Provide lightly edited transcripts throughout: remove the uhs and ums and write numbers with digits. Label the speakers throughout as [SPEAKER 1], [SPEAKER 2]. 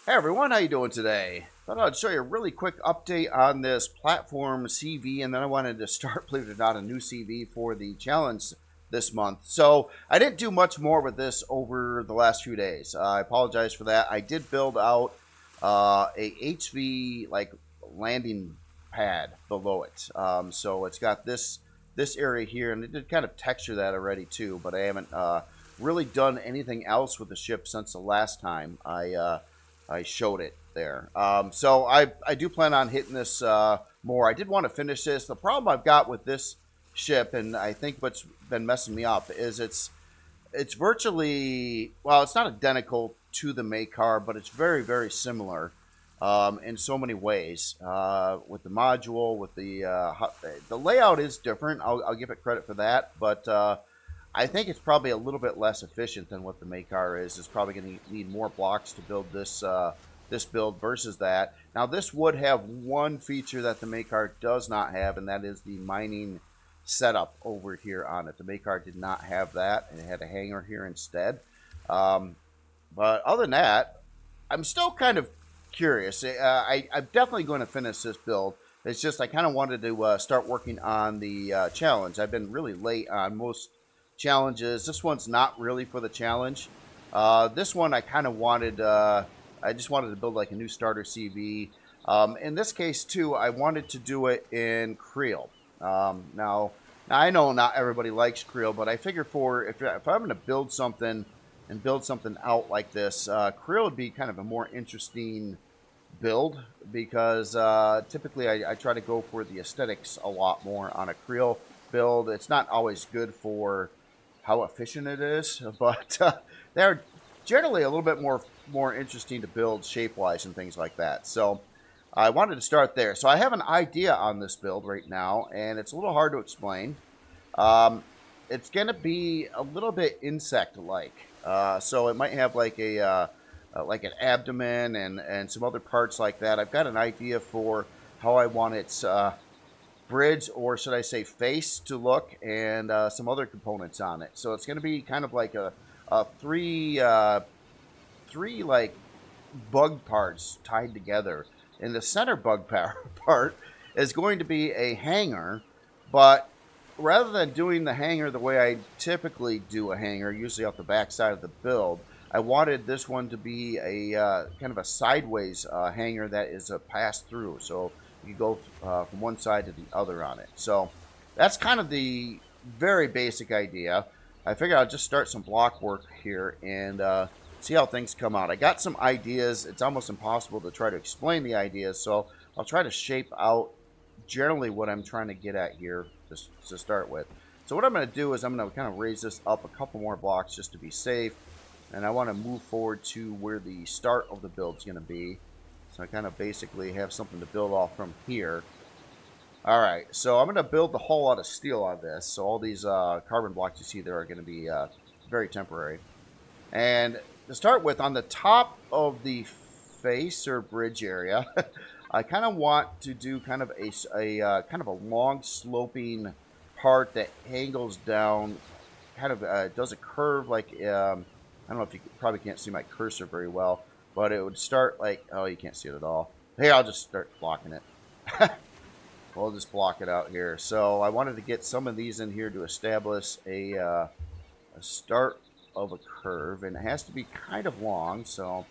[SPEAKER 1] Hey everyone, how you doing today? Thought I'd show you a really quick update on this platform CV, and then I wanted to start, believe it or not, a new CV for the challenge this month. So I didn't do much more with this over the last few days. I apologize for that. I did build out a HV like landing pad below it. So it's got this area here, and it did kind of texture that already too. But I haven't really done anything else with the ship since the last time I showed it there. So I do plan on hitting this more. I did want to finish this. The problem I've got with this ship, and I think what's been messing me up, is it's virtually, well, it's not identical to the Makar, but it's very similar in so many ways. With the module, with the layout is different. I'll give it credit for that, but I think it's probably a little bit less efficient than what the Makar is. It's probably going to need more blocks to build this build versus that. Now, this would have one feature that the Makar does not have, and that is the mining setup over here on it. The Makar did not have that, and it had a hangar here instead. But other than that, I'm still kind of curious. I'm definitely going to finish this build. It's just I kind of wanted to start working on the challenge. I've been really late on most challenges. This one's not really for the challenge. This one I kind of wanted, I just wanted to build like a new starter CV. In this case too, I wanted to do it in Kriel. Now I know not everybody likes Kriel, but I figure if I'm going to build something and build something out like this, Kriel would be kind of a more interesting build because typically I try to go for the aesthetics a lot more on a Kriel build. It's not always good for how efficient it is, but they're generally a little bit more interesting to build shape-wise and things like that. So I wanted to start there. So I have an idea on this build right now, and it's a little hard to explain. It's going to be a little bit insect-like. So it might have like like an abdomen and some other parts like that. I've got an idea for how I want its bridge, or should I say face, to look, and some other components on it. So it's going to be kind of like a three like bug parts tied together. And the center bug part is going to be a hangar, but rather than doing the hangar the way I typically do a hangar, usually off the back side of the build, I wanted this one to be a kind of a sideways hangar that is a pass through. So you go from one side to the other on it. So that's kind of the very basic idea. I figured I'll just start some block work here and see how things come out. I got some ideas. It's almost impossible to try to explain the ideas, so I'll try to shape out generally what I'm trying to get at here just to start with. So what I'm going to do is I'm going to kind of raise this up a couple more blocks just to be safe, and I want to move forward to where the start of the build is going to be. So I kind of basically have something to build off from here. Alright, so I'm going to build the hull out of steel on this. So all these carbon blocks you see there are going to be very temporary. And to start with, on the top of the face or bridge area, I kind of want to do kind of a kind of a long sloping part that angles down, kind of does a curve like, I don't know if you probably can't see my cursor very well, but it would start like, oh, you can't see it at all. Here, I'll just start blocking it. We'll just block it out here. So I wanted to get some of these in here to establish a start of a curve, and it has to be kind of long. So,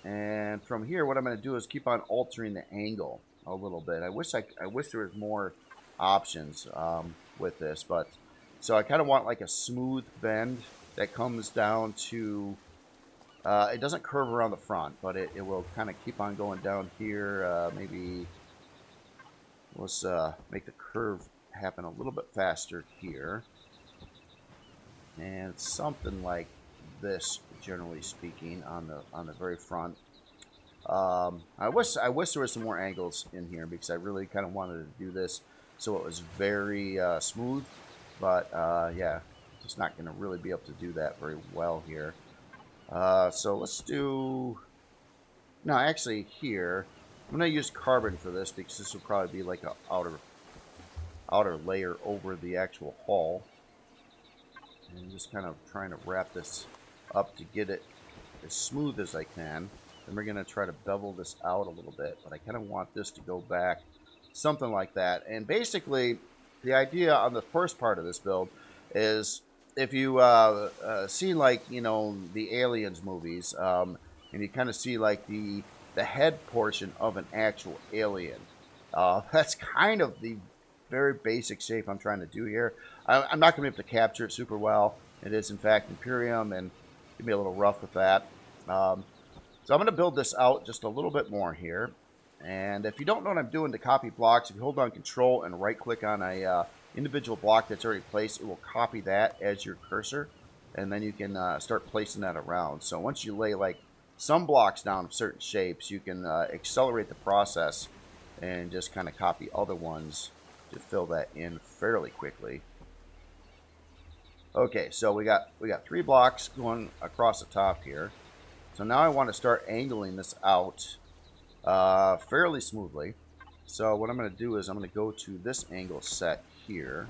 [SPEAKER 1] and from here, what I'm going to do is keep on altering the angle a little bit. I wish there was more options with this, but so I kind of want like a smooth bend that comes down to. It doesn't curve around the front, but it will kind of keep on going down here. Maybe let's make the curve happen a little bit faster here. And something like this, generally speaking, on the very front. I wish there was some more angles in here because I really kind of wanted to do this so it was very smooth. But yeah, just not going to really be able to do that very well here. So let's do. No, actually, here I'm going to use carbon for this because this will probably be like an outer layer over the actual hull. And just kind of trying to wrap this up to get it as smooth as I can. Then we're going to try to bevel this out a little bit, but I kind of want this to go back something like that. And basically, the idea on the first part of this build is if you see like, you know, the Aliens movies, and you kind of see like the head portion of an actual alien. That's kind of the very basic shape I'm trying to do here. I'm not going to be able to capture it super well. It is, in fact, Empyrion, and it can be a little rough with that. So I'm going to build this out just a little bit more here. And if you don't know what I'm doing to copy blocks, if you hold down Control and right-click on a individual block that's already placed, it will copy that as your cursor. And then you can start placing that around. So once you lay like some blocks down of certain shapes, you can accelerate the process and just kind of copy other ones to fill that in fairly quickly. Okay, so we got 3 blocks going across the top here. So now I want to start angling this out fairly smoothly. So what I'm going to do is I'm going to go to this angle set here.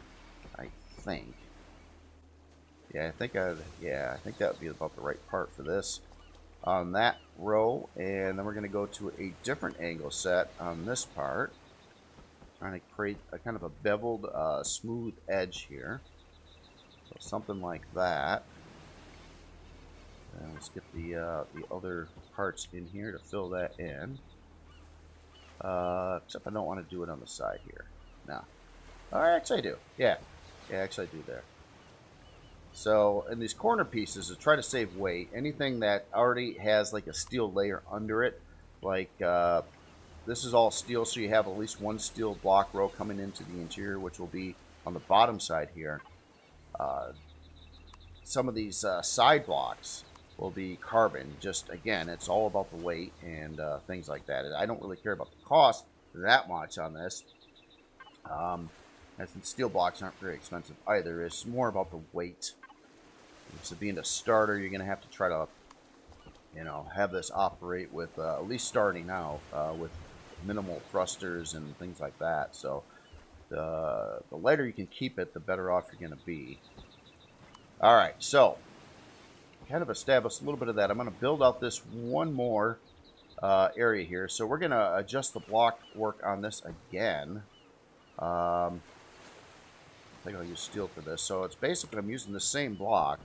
[SPEAKER 1] I think. Yeah, I think that would be about the right part for this on that row, and then we're going to go to a different angle set on this part, trying to create a kind of a beveled, smooth edge here. So something like that. And let's get the other parts in here to fill that in. Except I don't want to do it on the side here. No. Oh, actually I do. Yeah, actually I do there. So in these corner pieces, to try to save weight, anything that already has like a steel layer under it, like this is all steel, so you have at least one steel block row coming into the interior, which will be on the bottom side here. Some of these side blocks will be carbon. Just again, it's all about the weight and things like that. I don't really care about the cost that much on this. As steel blocks aren't very expensive either. It's more about the weight. So being a starter, you're going to have to try to, you know, have this operate with, at least starting out, with minimal thrusters and things like that. So the lighter you can keep it, the better off you're going to be. All right, so kind of established a little bit of that. I'm going to build out this one more area here. So we're going to adjust the block work on this again. I think I'll use steel for this. So it's basically I'm using the same block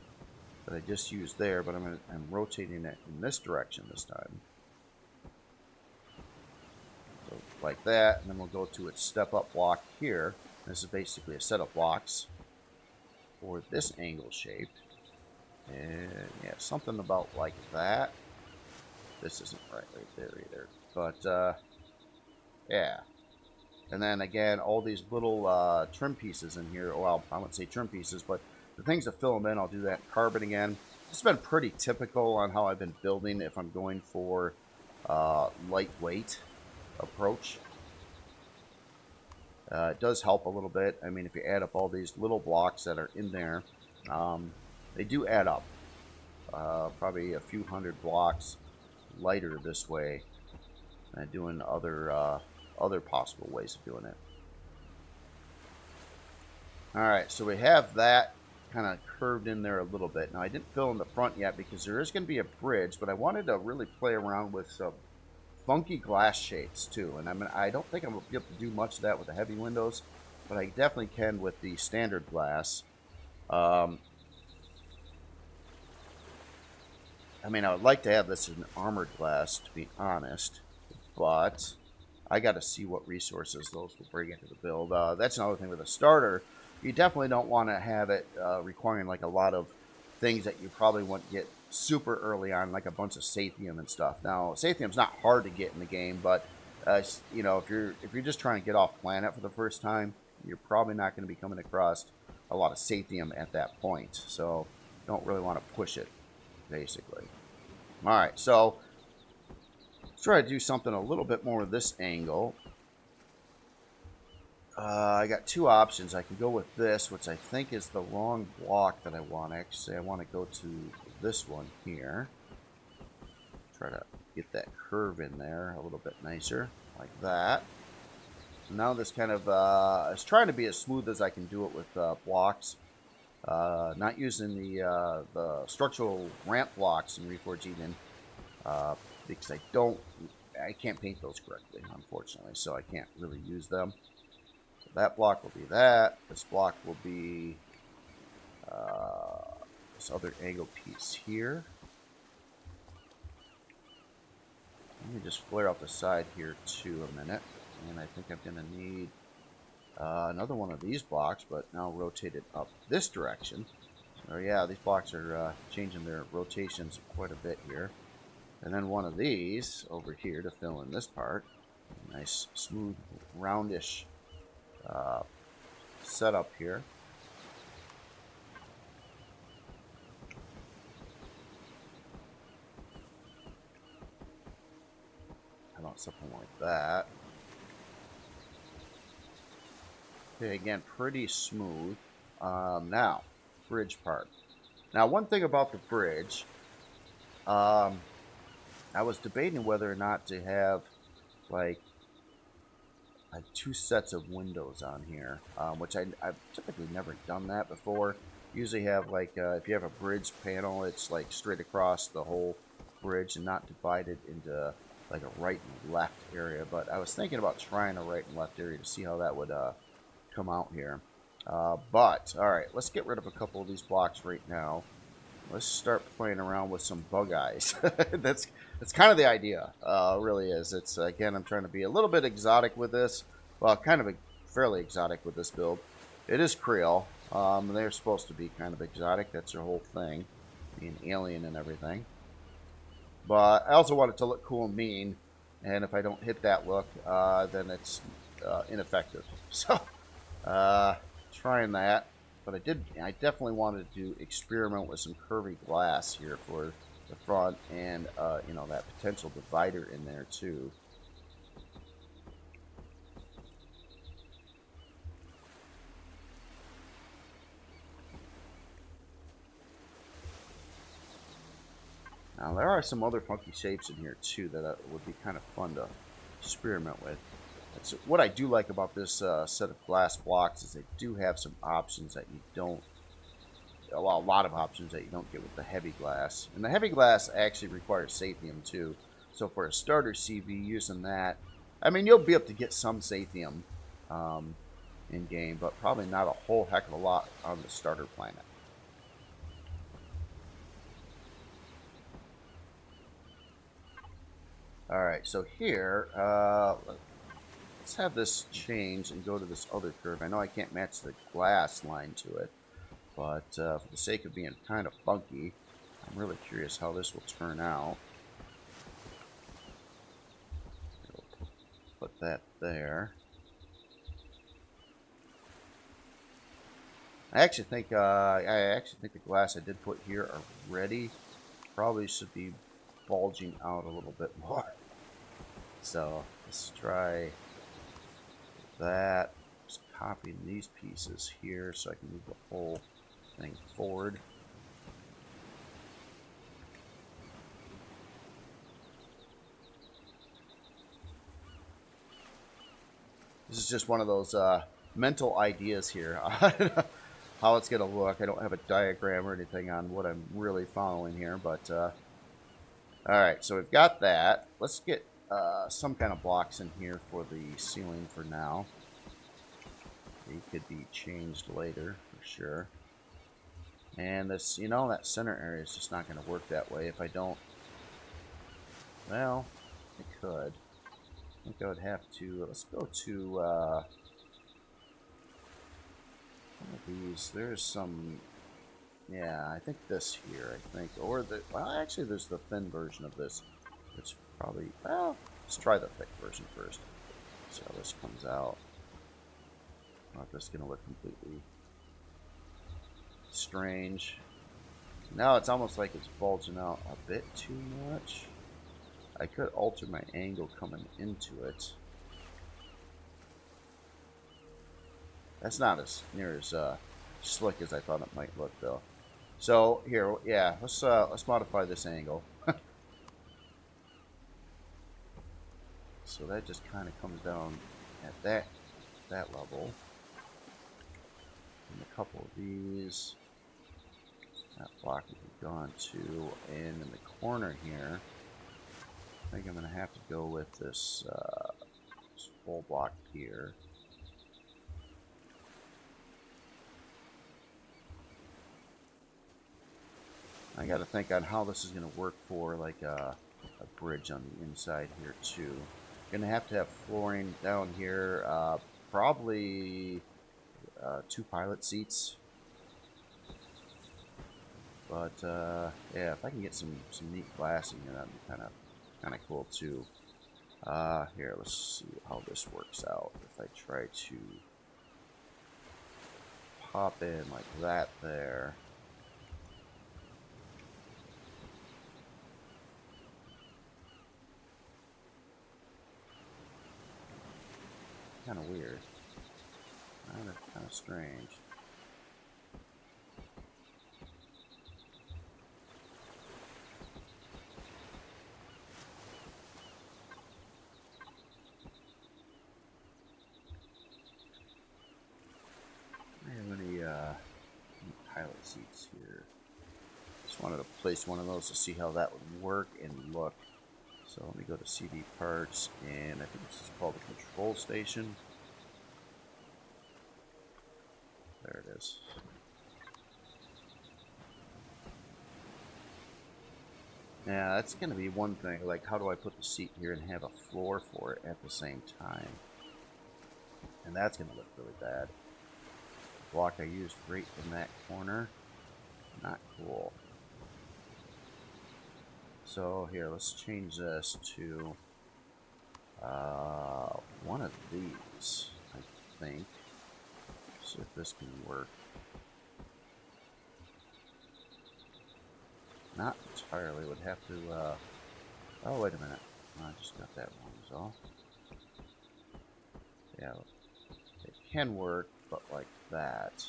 [SPEAKER 1] that I just used there, but I'm rotating it in this direction this time. So like that, and then we'll go to its step-up block here. This is basically a set of blocks for this angle shape. And yeah, something about like that. This isn't right there either. But yeah. And then again, all these little trim pieces in here. Well, I wouldn't say trim pieces, but the things to fill them in, I'll do that in carbon again. This has been pretty typical on how I've been building if I'm going for lightweight approach. It does help a little bit. I mean, if you add up all these little blocks that are in there, they do add up. Probably a few hundred blocks lighter this way than doing other possible ways of doing it. Alright, so we have that kind of curved in there a little bit. Now, I didn't fill in the front yet because there is going to be a bridge, but I wanted to really play around with some funky glass shapes too. And I don't think I'm going to be able to do much of that with the heavy windows, but I definitely can with the standard glass. I mean, I would like to have this in armored glass, to be honest, but I got to see what resources those will bring into the build. That's another thing with a starter. You definitely don't want to have it requiring like a lot of things that you probably won't get super early on, like a bunch of Sathium and stuff. Now, Sathium's not hard to get in the game, but you know, if you're just trying to get off planet for the first time, you're probably not going to be coming across a lot of Sathium at that point. So, you don't really want to push it, basically. All right, so let's try to do something a little bit more with this angle. I got 2 options. I can go with this, which I think is the wrong block that I want. Actually, I want to go to this one here. Try to get that curve in there a little bit nicer, like that. So now this kind of is trying to be as smooth as I can do it with blocks. Not using the structural ramp blocks in Reforged Eden because I can't paint those correctly, unfortunately, so I can't really use them. So that block will be that. This block will be this other angle piece here. Let me just flare out the side here too a minute, and I think I'm going to need another one of these blocks, but now rotated up this direction. So yeah, these blocks are changing their rotations quite a bit here. And then one of these over here to fill in this part. Nice, smooth, roundish setup here. How about something like that? Okay, again, pretty smooth. Now, bridge part. Now, one thing about the bridge, I was debating whether or not to have like two sets of windows on here, which I've typically never done that before. Usually have like, if you have a bridge panel, it's like straight across the whole bridge and not divided into like a right and left area. But I was thinking about trying a right and left area to see how that would come out here. But, alright, let's get rid of a couple of these blocks right now. Let's start playing around with some bug eyes. That's kind of the idea. Really is. It's again, I'm trying to be a little bit exotic with this. Well, kind of fairly exotic with this build. It is Kriel. They're supposed to be kind of exotic. That's their whole thing, being alien and everything. But I also want it to look cool and mean. And if I don't hit that look, then it's ineffective. So, trying that. But I definitely wanted to experiment with some curvy glass here for the front and, you know, that potential divider in there too. Now, there are some other funky shapes in here too that would be kind of fun to experiment with. That's what I do like about this set of glass blocks is they do have some options that you don't, well, a lot of options that you don't get with the heavy glass. And the heavy glass actually requires Sathium too. So for a starter CV using that, I mean, you'll be able to get some Sathium in game, but probably not a whole heck of a lot on the starter planet. Alright, so here, let's have this change and go to this other curve. I know I can't match the glass line to it, but for the sake of being kind of funky, I'm really curious how this will turn out. Put that there. I actually think the glass I did put here already probably should be bulging out a little bit more. So let's try that. Just copying these pieces here so I can move the whole thing forward. This is just one of those mental ideas here. How it's going to look. I don't have a diagram or anything on what I'm really following here, but alright, so we've got that. Let's get some kind of blocks in here for the ceiling for now. They could be changed later for sure. And this, you know, that center area is just not going to work that way if I don't. Well, it could. I think I would have to. Let's go to one of these. There's some. Yeah, I think this here. I think, or the. Well, actually, there's the thin version of this, which probably. Well, let's try the thick version first. See how this comes out. Not this gonna look completely strange. Now it's almost like it's bulging out a bit too much. I could alter my angle coming into it. That's not as near as slick as I thought it might look, though. So here, yeah, let's modify this angle. So that just kind of comes down at that level. And a couple of these. That block will be gone too. And in the corner here, I think I'm going to have to go with this, this full block here. I got to think on how this is going to work for like a bridge on the inside here too. Going to have flooring down here, probably 2 pilot seats. But yeah, if I can get some neat glass in here, that'd be kind of cool too. Here, let's see how this works out. If I try to pop in like that there. Kind of weird. Kind of strange. I have any pilot seats here. Just wanted to place one of those to see how that would work and look. So let me go to CD parts, and I think this is called the control station. There it is. Yeah, that's going to be one thing. Like, how do I put the seat here and have a floor for it at the same time? And that's going to look really bad. The block I used right in that corner. Not cool. So here, let's change this to one of these, I think. See if this can work. Not entirely. Would have to. Oh, wait a minute. I just got that wrong. So yeah, it can work, but like that.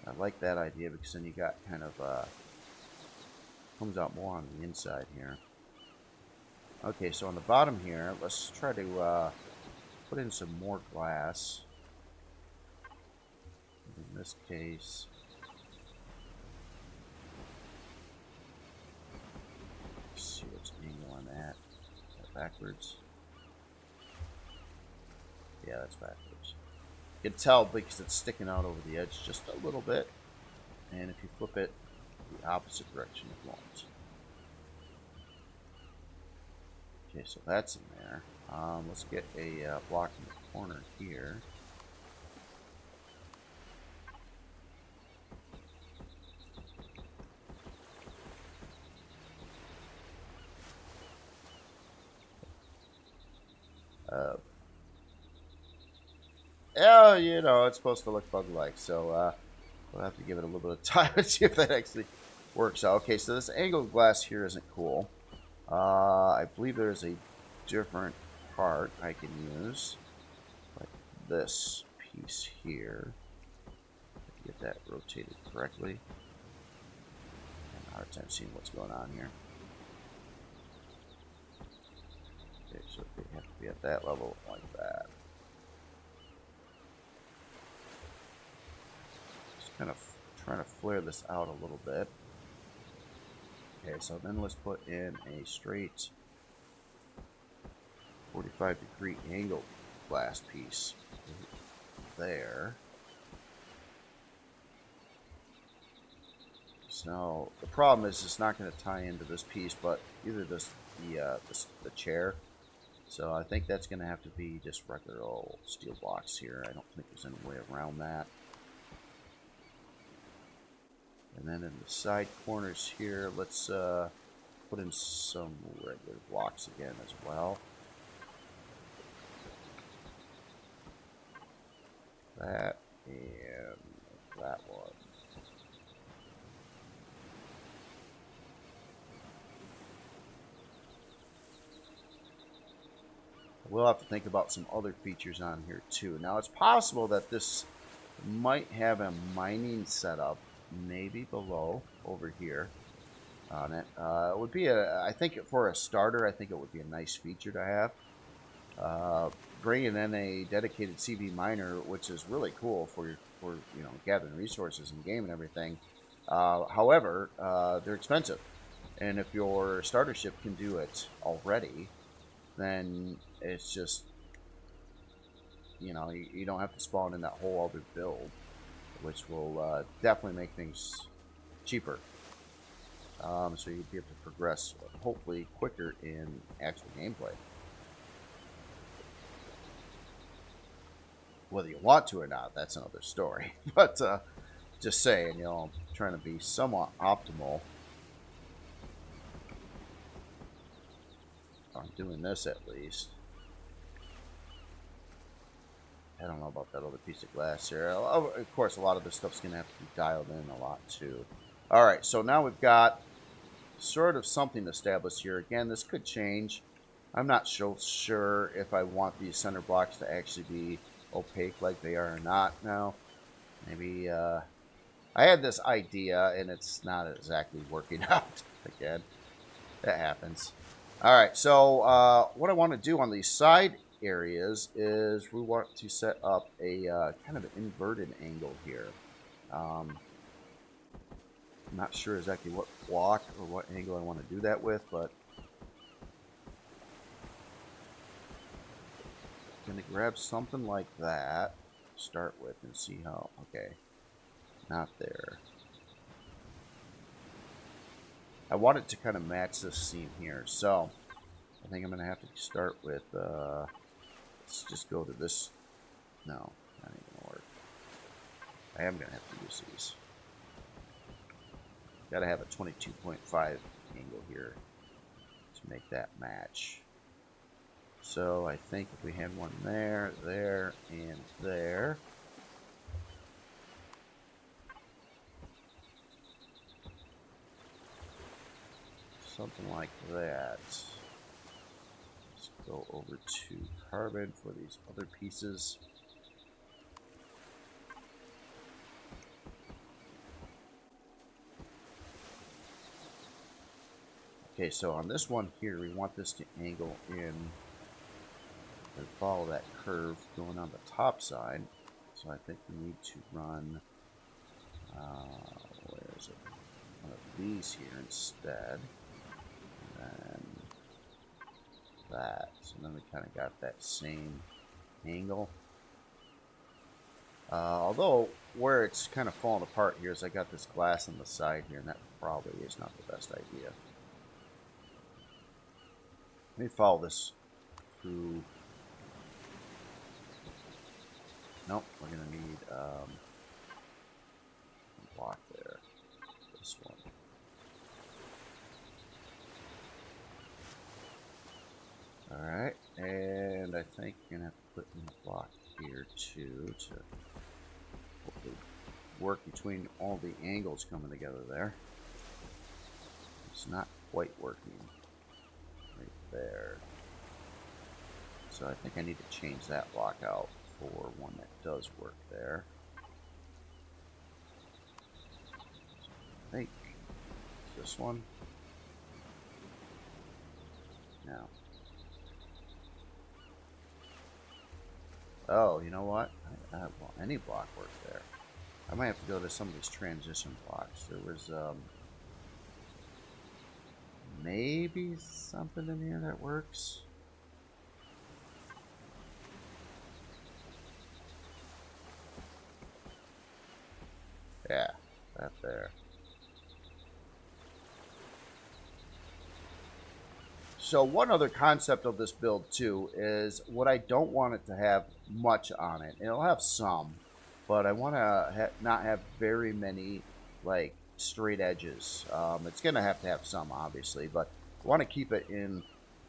[SPEAKER 1] I like that idea because then you got kind of comes out more on the inside here. Okay, so on the bottom here, let's try to put in some more glass. In this case, let's see what's angle on that. Is that backwards? Yeah, that's backwards. You can tell because it's sticking out over the edge just a little bit. And if you flip it the opposite direction, it won't. Okay, so that's in there. Let's get a block in the corner here. Yeah, you know, it's supposed to look bug-like, so we'll have to give it a little bit of time to see if that actually works out. Okay, so this angled glass here isn't cool. I believe there's a different part I can use, like this piece here. Get that rotated correctly. And a hard time seeing what's going on here. Okay, so they have to be at that level like that. Just kind of trying to flare this out a little bit. Okay, so then let's put in a straight 45-degree angle glass piece there. So the problem is it's not going to tie into this piece, but either the chair. So I think that's going to have to be just regular old steel blocks here. I don't think there's any way around that. And then in the side corners here, let's put in some regular blocks again as well. That and that one. We'll have to think about some other features on here too. Now it's possible that this might have a mining setup maybe below over here on it. It would be I think for a starter, I think it would be a nice feature to have. Bringing in a dedicated CV miner, which is really cool for you know, gathering resources in game and everything. However, they're expensive. And if your starter ship can do it already, then it's just, you don't have to spawn in that whole other build, which will definitely make things cheaper. So you'd be able to progress, hopefully, quicker in actual gameplay. Whether you want to or not, that's another story. But just saying, I'm trying to be somewhat optimal on doing this at least. I don't know about that other piece of glass here. Of course, a lot of this stuff's going to have to be dialed in a lot, too. All right, so now we've got sort of something established here. Again, this could change. I'm not so sure if I want these center blocks to actually be opaque like they are or not now. Maybe I had this idea, and it's not exactly working out. Again, that happens. All right, so what I want to do on these side areas is we want to set up a kind of an inverted angle here. I'm not sure exactly what block or what angle I want to do that with, but I'm going to grab something like that to start with and see how, okay, not there. I want it to kind of match this seam here, so I think I'm going to have to start with, let's just go to this. No, that ain't going to work. I am going to have to use these. Got to have a 22.5 angle here to make that match. So I think if we had one there, there, and there. Something like that. Let's go over to carbon for these other pieces. Okay, so on this one here, we want this to angle in and follow that curve going on the top side. So I think we need to run, where is it? One of these here instead. And then that. So then we kind of got that same angle. Although, where it's kind of falling apart here is I got this glass on the side here, and that probably is not the best idea. Let me follow this through. Nope, we're going to need a block there. This one. Alright, and I think you're going to have to put in a block here too to hopefully work between all the angles coming together there. It's not quite working right there. So I think I need to change that block out for one that does work there. I think it's this one. No. Oh, you know what? Well, any block work there. I might have to go to some of these transition blocks. There was maybe something in here that works. Yeah, that there. So one other concept of this build too is what I don't want it to have much on it. It'll have some, but I want to not have very many like straight edges. It's going to have some obviously, but I want to keep it in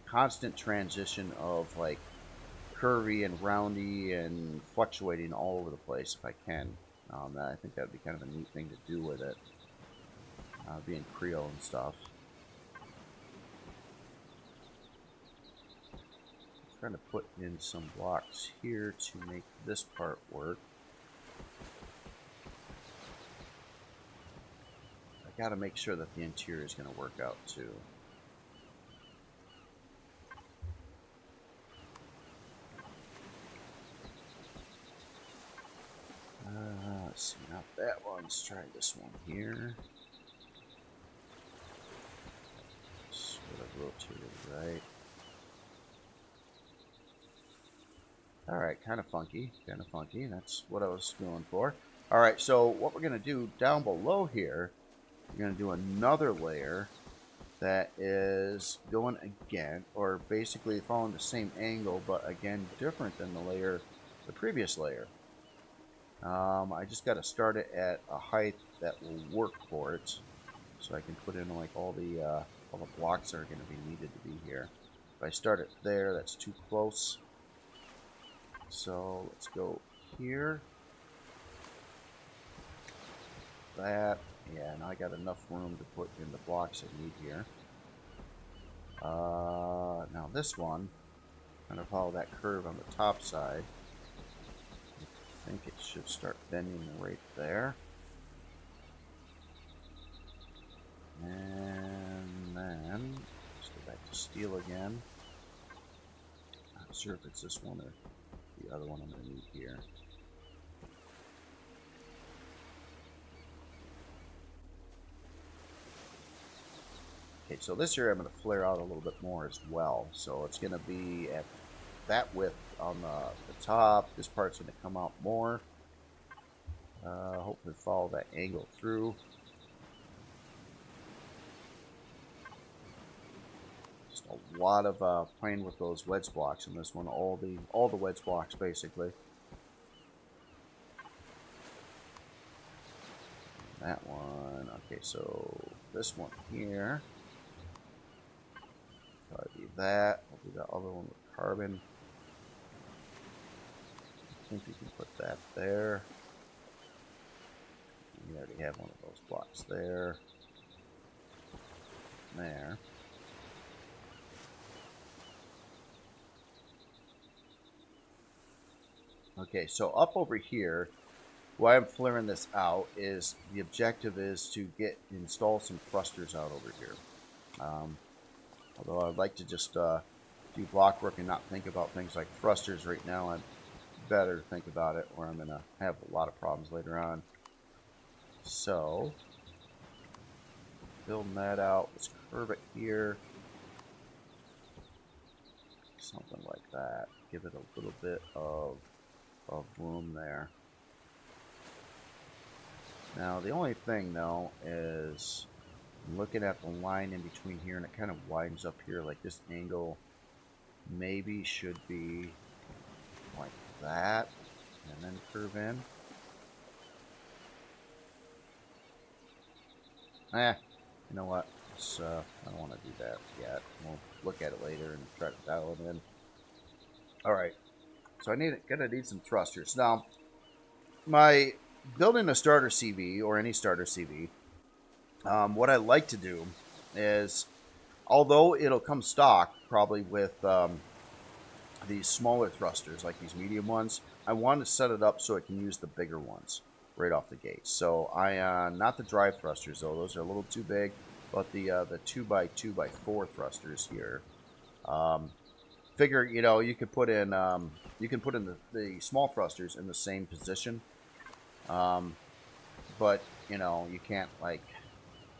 [SPEAKER 1] constant transition of like curvy and roundy and fluctuating all over the place if I can. I think that would be kind of a neat thing to do with it, being Kriel and stuff. Trying to put in some blocks here to make this part work. I got to make sure that the interior is going to work out too. Let's see, not that one. Let's try this one here. Sort of rotated right. Alright, kind of funky. Kind of funky. That's what I was feeling for. Alright, so what we're going to do down below here, we're going to do another layer that is going again, or basically following the same angle, but again, different than the previous layer. I just got to start it at a height that will work for it, so I can put in like all the blocks that are going to be needed to be here. If I start it there, that's too close. So let's go here. That, yeah, now I got enough room to put in the blocks I need here. Now this one, kind of follow that curve on the top side. I think it should start bending right there. And then, let's go back to steel again. Not sure if it's this one or the other one I'm going to need here. Okay, so this area I'm going to flare out a little bit more as well. So it's going to be at that width on the top. This part's going to come out more. Hopefully follow that angle through. Just a lot of playing with those wedge blocks in this one. All the wedge blocks basically. That one. Okay, so this one here. Probably be that. I'll do the other one with carbon. I think we can put that there. We already have one of those blocks there. There. Okay, so up over here, why I'm flaring this out is the objective is to install some thrusters out over here. Although I'd like to just do block work and not think about things like thrusters right now, I'd better think about it or I'm going to have a lot of problems later on. So, building that out, let's curve it here. Something like that. Give it a little bit of room there. Now, the only thing, though, is I'm looking at the line in between here, and it kind of widens up here. Like this angle maybe should be like that, and then curve in. You know what? I don't want to do that yet. We'll look at it later and try to dial it in. Alright, so gonna need some thrusters. Now, my building a starter CV, or any starter CV, what I like to do is, although it'll come stock probably with these smaller thrusters, like these medium ones, I want to set it up so it can use the bigger ones right off the gate. So not the drive thrusters though; those are a little too big. But the 2x2x4 thrusters here. Figure, you could put in the small thrusters in the same position, but you can't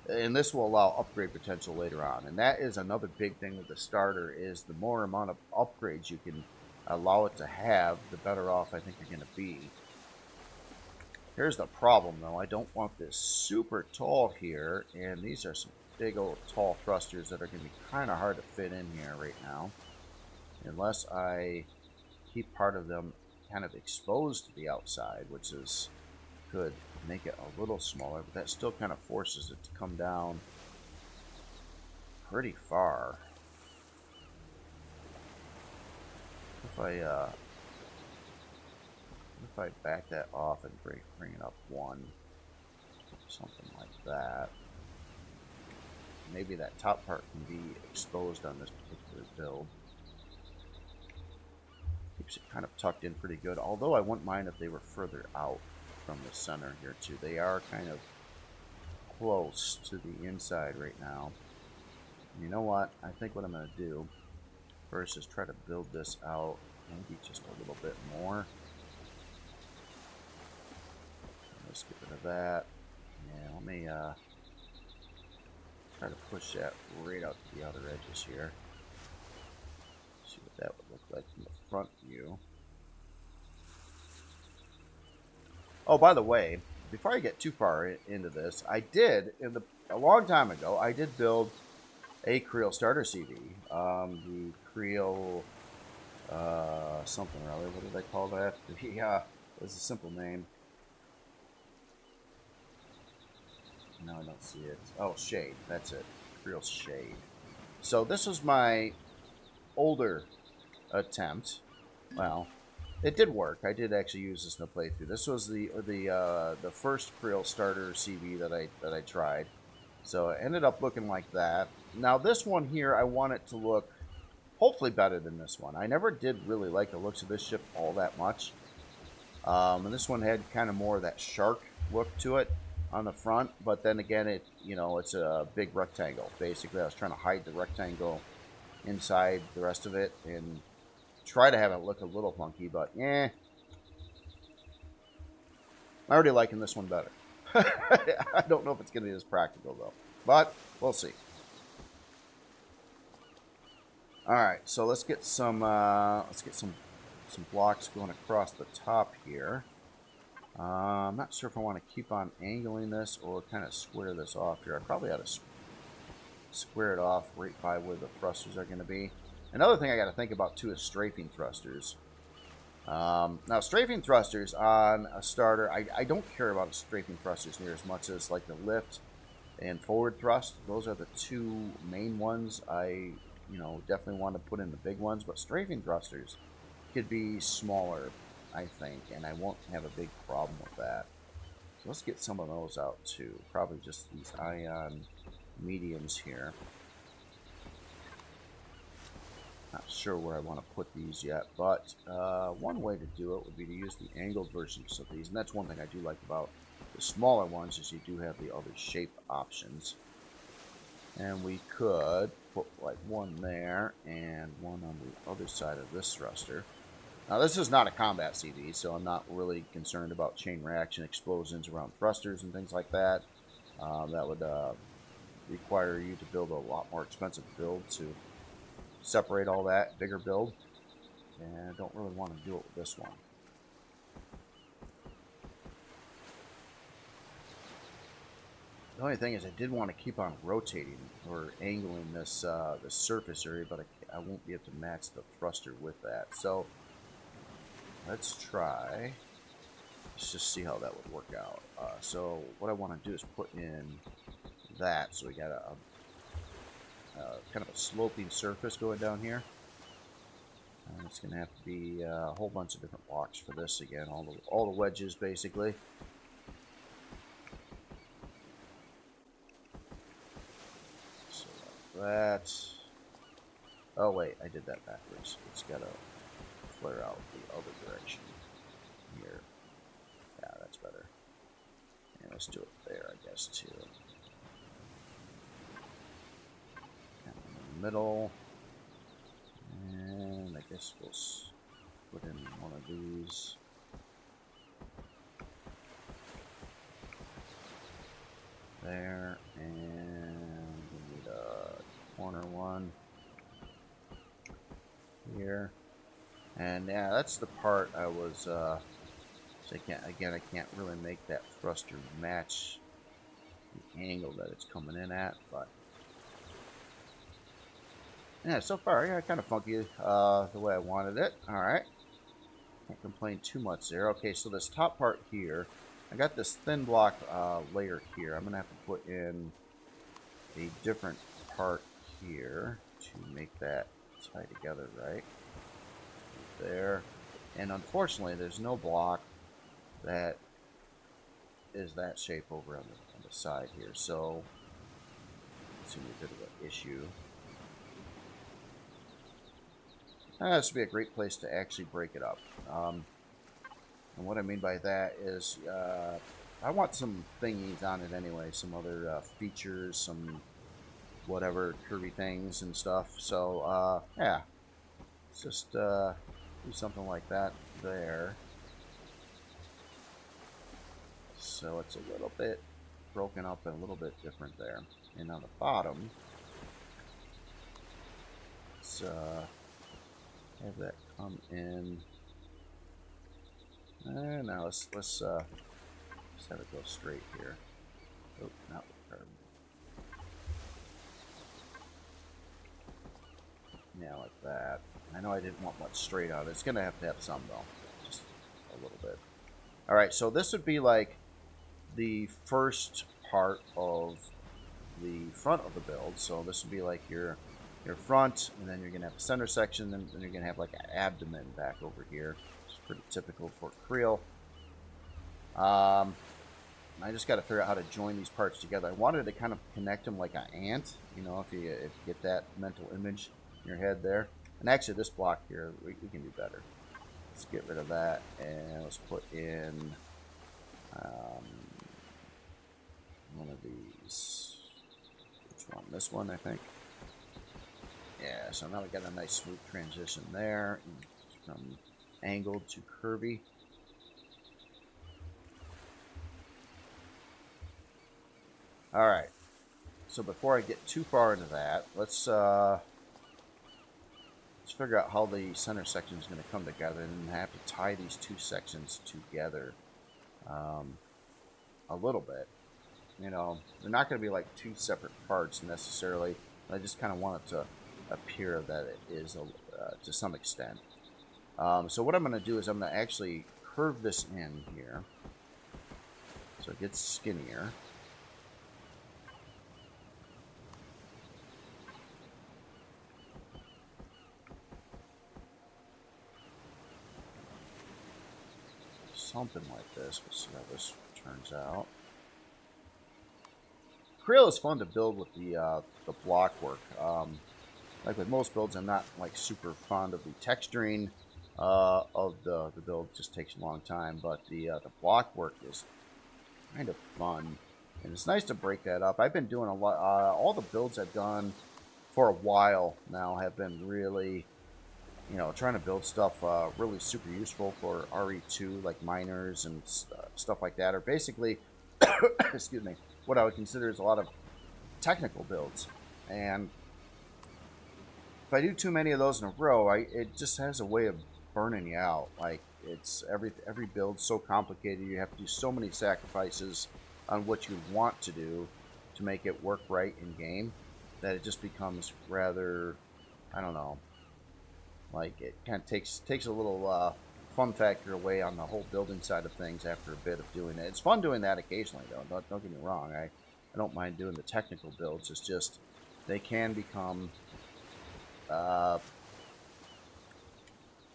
[SPEAKER 1] and this will allow upgrade potential later on. And that is another big thing with the starter is the more amount of upgrades you can allow it to have, the better off I think you're going to be. Here's the problem though, I don't want this super tall here, and these are some big old tall thrusters that are going to be kind of hard to fit in here right now. Unless I keep part of them kind of exposed to the outside, which could make it a little smaller, but that still kind of forces it to come down pretty far. If I back that off and bring it up one, something like that. Maybe that top part can be exposed on this particular build. Keeps it kind of tucked in pretty good, although I wouldn't mind if they were further out from the center here too. They are kind of close to the inside right now. And you know what? I think what I'm going to do first is try to build this out maybe just a little bit more. Let's get rid of that. And let me try to push that right out to the other edges here. See what that would look like from the front view. Oh, by the way, before I get too far into this, I did, a long time ago, I did build a Kriel starter CV. The Kriel, something or other. What did I call that? It's a simple name. No, I don't see it. Oh, Shade. That's it. Kriel Shade. So this was my older attempt. Well, it did work. I did actually use this in a playthrough. This was the first Kriel starter CV that I tried. So it ended up looking like that. Now this one here, I want it to look hopefully better than this one. I never did really like the looks of this ship all that much. And this one had kind of more of that shark look to it on the front, but then again, it's a big rectangle. Basically, I was trying to hide the rectangle inside the rest of it and try to have it look a little funky, but I'm already liking this one better. I don't know if it's going to be as practical though, but we'll see. All right, so let's get some blocks going across the top here. I'm not sure if I want to keep on angling this or kind of square this off here. I probably ought to square it off right by where the thrusters are going to be. Another thing I got to think about too is strafing thrusters. Now, strafing thrusters on a starter, I don't care about strafing thrusters near as much as like the lift and forward thrust. Those are the two main ones I definitely want to put in the big ones, but strafing thrusters could be smaller, I think, and I won't have a big problem with that. So let's get some of those out too. Probably just these ion mediums here. Not sure where I want to put these yet, but one way to do it would be to use the angled versions of these, and that's one thing I do like about the smaller ones is you do have the other shape options. And we could put like one there and one on the other side of this thruster. Now this is not a combat CV, so I'm not really concerned about chain reaction explosions around thrusters and things like that. That would require you to build a lot more expensive build to separate all that, bigger build. And I don't really want to do it with this one. The only thing is I did want to keep on rotating or angling this the surface area, but I won't be able to match the thruster with that. So let's try. Let's just see how that would work out. So what I want to do is put in that. So we got a kind of a sloping surface going down here. And it's going to have to be a whole bunch of different blocks for this again. All the wedges basically. That. Oh wait, I did that backwards. It's got to flare out the other direction here. Yeah, that's better. And let's do it there, I guess, too. And in the middle. And I guess we'll put in one of these. There, and we need a corner one here, and yeah, that's the part I was. So I can't really make that thruster match the angle that it's coming in at, but yeah, so far, yeah, kind of funky the way I wanted it. All right, can't complain too much there. Okay, so this top part here. I got this thin block layer here. I'm going to have to put in a different part here to make that tie together right there. And unfortunately, there's no block that is that shape over on the side here. So it's going to be a bit of an issue. This would be a great place to actually break it up. And what I mean by that is I want some thingies on it anyway, some other features, some whatever curvy things and stuff. So yeah, let's just do something like that there. so it's a little bit broken up and a little bit different there. And on the bottom, let's have that come in. And now let's have it go straight here. Oh, not with carbon. Yeah, like that. I know I didn't want much straight out. It's gonna have to have some though, just a little bit. All right, so this would be like the first part of the front of the build. So this would be like your front, and then you're gonna have the center section, and then you're gonna have like an abdomen back over here. It's pretty typical for Kriel. I just got to figure out how to join these parts together. I wanted to kind of connect them like an ant, you know, if you get that mental image in your head there. And actually, this block here, we can do better. Let's get rid of that, and let's put in one of these. Which one? This one, I think. Yeah, so now we got a nice smooth transition there from angled to curvy. All right. So before I get too far into that, let's figure out how the center section is going to come together, and have to tie these two sections together a little bit. You know, they're not going to be like two separate parts necessarily. I just kind of want it to appear that it is to some extent. So what I'm going to do is I'm going to actually curve this in here so it gets skinnier. Something like this. We'll see how this turns out. Kriel is fun to build with the block work. Like with most builds, I'm not like super fond of the texturing of the build. It just takes a long time, but the block work is kind of fun, and it's nice to break that up. I've been doing a lot. All the builds I've done for a while now have been really, you know, trying to build stuff really super useful for RE2, like miners and stuff like that, or basically, excuse me, what I would consider is a lot of technical builds. And if I do too many of those in a row, it just has a way of burning you out. Like, it's every build's so complicated. You have to do so many sacrifices on what you want to do to make it work right in game that it just becomes rather, I don't know, like it kind of takes a little fun factor away on the whole building side of things after a bit of doing it. It's fun doing that occasionally, though. Don't get me wrong. I don't mind doing the technical builds. It's just they can become,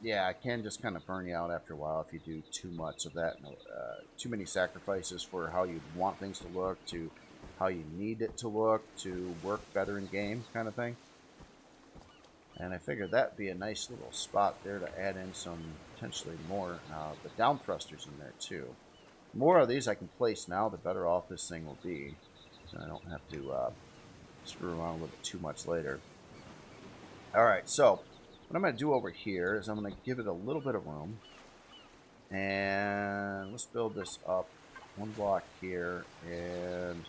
[SPEAKER 1] yeah, it can just kind of burn you out after a while if you do too much of that. Too many sacrifices for how you want things to look, to how you need it to look, to work better in game, kind of thing. And I figured that'd be a nice little spot there to add in some potentially more the down thrusters in there too. The more of these I can place now, the better off this thing will be. So I don't have to screw around with it too much later. Alright, so what I'm going to do over here is I'm going to give it a little bit of room. And let's build this up one block here, and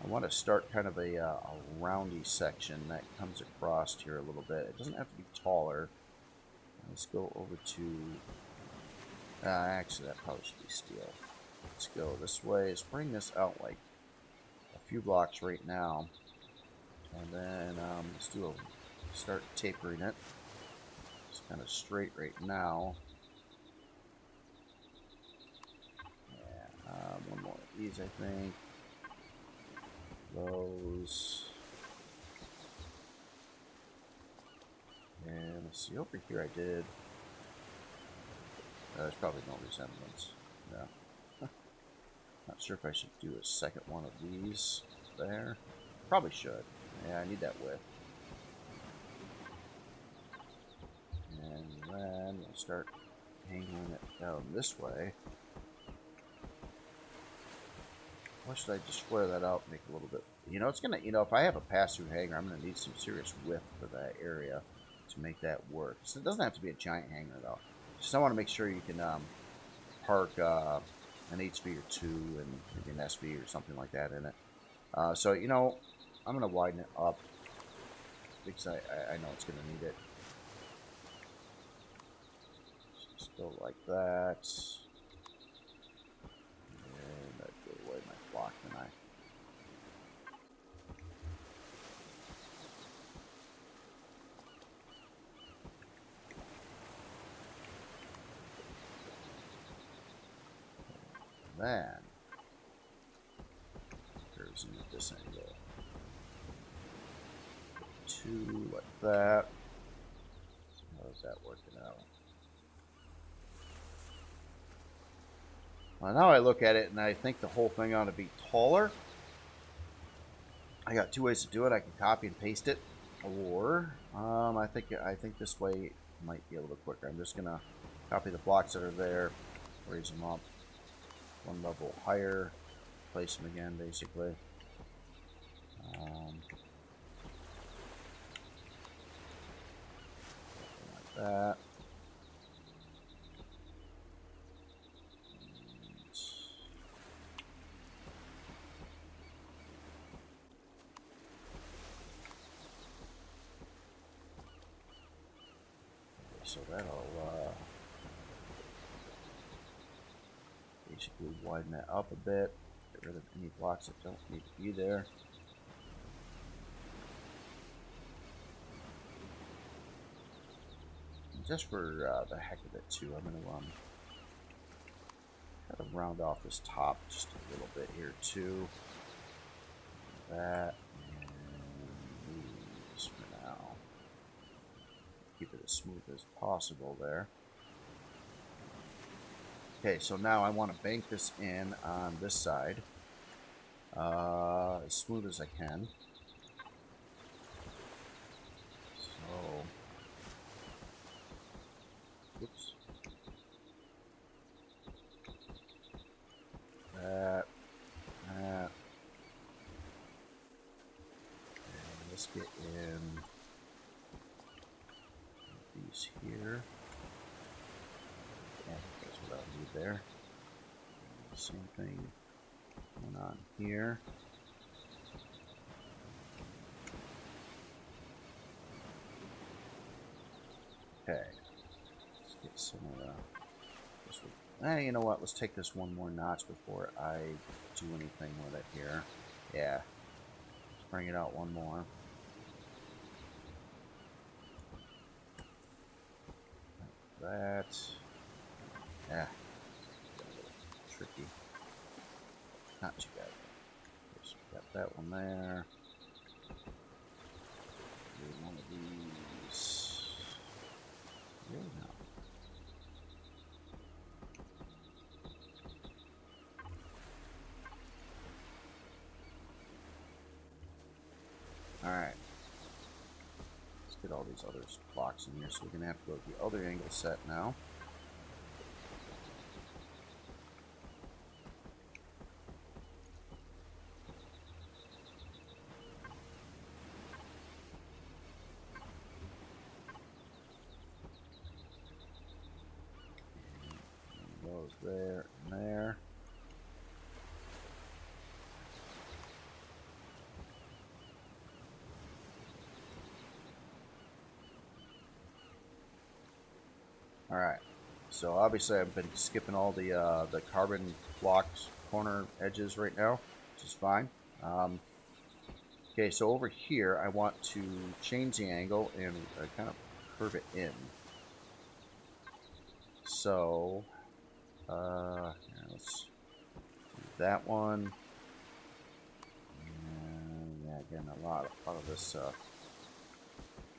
[SPEAKER 1] I want to start kind of a roundy section that comes across here a little bit. It doesn't have to be taller. Let's go over to, actually that probably should be steel. Let's go this way. Let's bring this out like a few blocks right now. And then let's start tapering it. It's kind of straight right now. Yeah, one more of these, I think. Those. And let's see, over here I did. There's probably no resemblance. Yeah. Not sure if I should do a second one of these there. Probably should. Yeah, I need that width. And then we'll start hanging it down this way. Why should I just flare that out and make a little bit? You know, it's gonna, you know, if I have a pass-through hanger, I'm gonna need some serious width for that area to make that work. So it doesn't have to be a giant hanger though. Just I want to make sure you can park, an HV or 2 and maybe an SV or something like that in it. So, you know, I'm going to widen it up because I know it's going to need it. Just go like that. And I threw away my block, didn't I? Then, there's at this angle. 2 like that. So how is that working out? Well, now I look at it and I think the whole thing ought to be taller. I got 2 ways to do it. I can copy and paste it, or I think this way might be a little quicker. I'm just gonna copy the blocks that are there, raise them up 1 level higher, place them again, basically. Like that. So that'll basically widen that up a bit, get rid of any blocks that don't need to be there. And just for the heck of it too, I'm going to kind of round off this top just a little bit here too. Like that, and just for now. Keep it as smooth as possible there. Okay, so now I want to bank this in on this side as smooth as I can. So, oops. That. And let's get in these here. Yeah, that's what I'll need there. Same thing going on here. Okay, let's get some of the. You know what? Let's take this 1 more notch before I do anything with it here. Yeah, let's bring it out 1 more. Like that. Yeah, tricky. Not too bad. So we got that one there. Do 1 of these. Really no. Alright. Let's get all these other blocks in here, so we're going to have to go to the other angle set now. And those there and there. Alright, so obviously I've been skipping all the carbon blocked corner edges right now, which is fine. Okay, so over here I want to change the angle and kind of curve it in. So, let's do that one. And yeah, again, a lot of this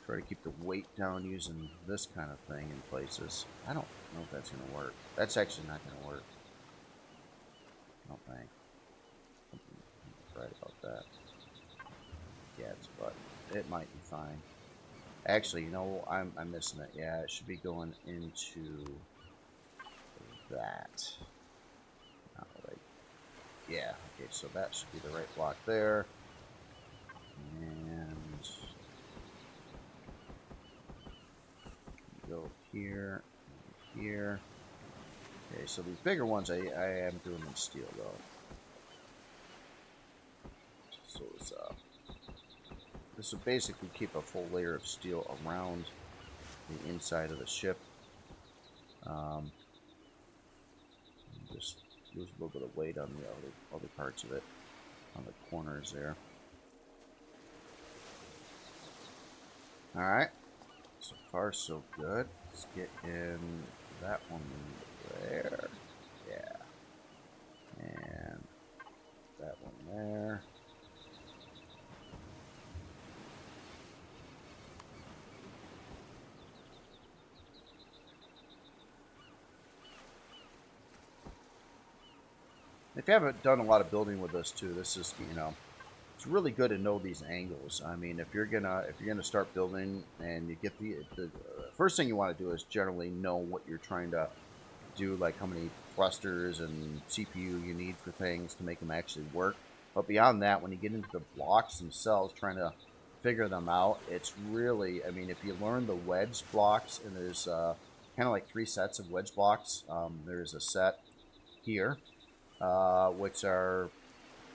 [SPEAKER 1] try to keep the weight down using this kind of thing in places. I don't know if that's going to work. That's actually not going to work. I don't think. Something's right about that. Yeah, but it might be fine. Actually, you know, I'm missing it. Yeah, it should be going into that. Not right. Yeah, okay, so that should be the right block there. And go here, and here. Okay, Okay, so these bigger ones, I am doing in steel, though. So this will basically keep a full layer of steel around the inside of the ship. Just lose a little bit of weight on the other parts of it, on the corners there. Alright, so far so good. Let's get in that one there. Yeah. And that one there. If you haven't done a lot of building with this too, this is, you know, it's really good to know these angles. I mean, if you're gonna start building and you get the first thing you want to do is generally know what you're trying to do, like how many thrusters and CPU you need for things to make them actually work. But beyond that, when you get into the blocks themselves, trying to figure them out, it's really, I mean, if you learn the wedge blocks, and there's kind of like 3 sets of wedge blocks. There's a set here, which are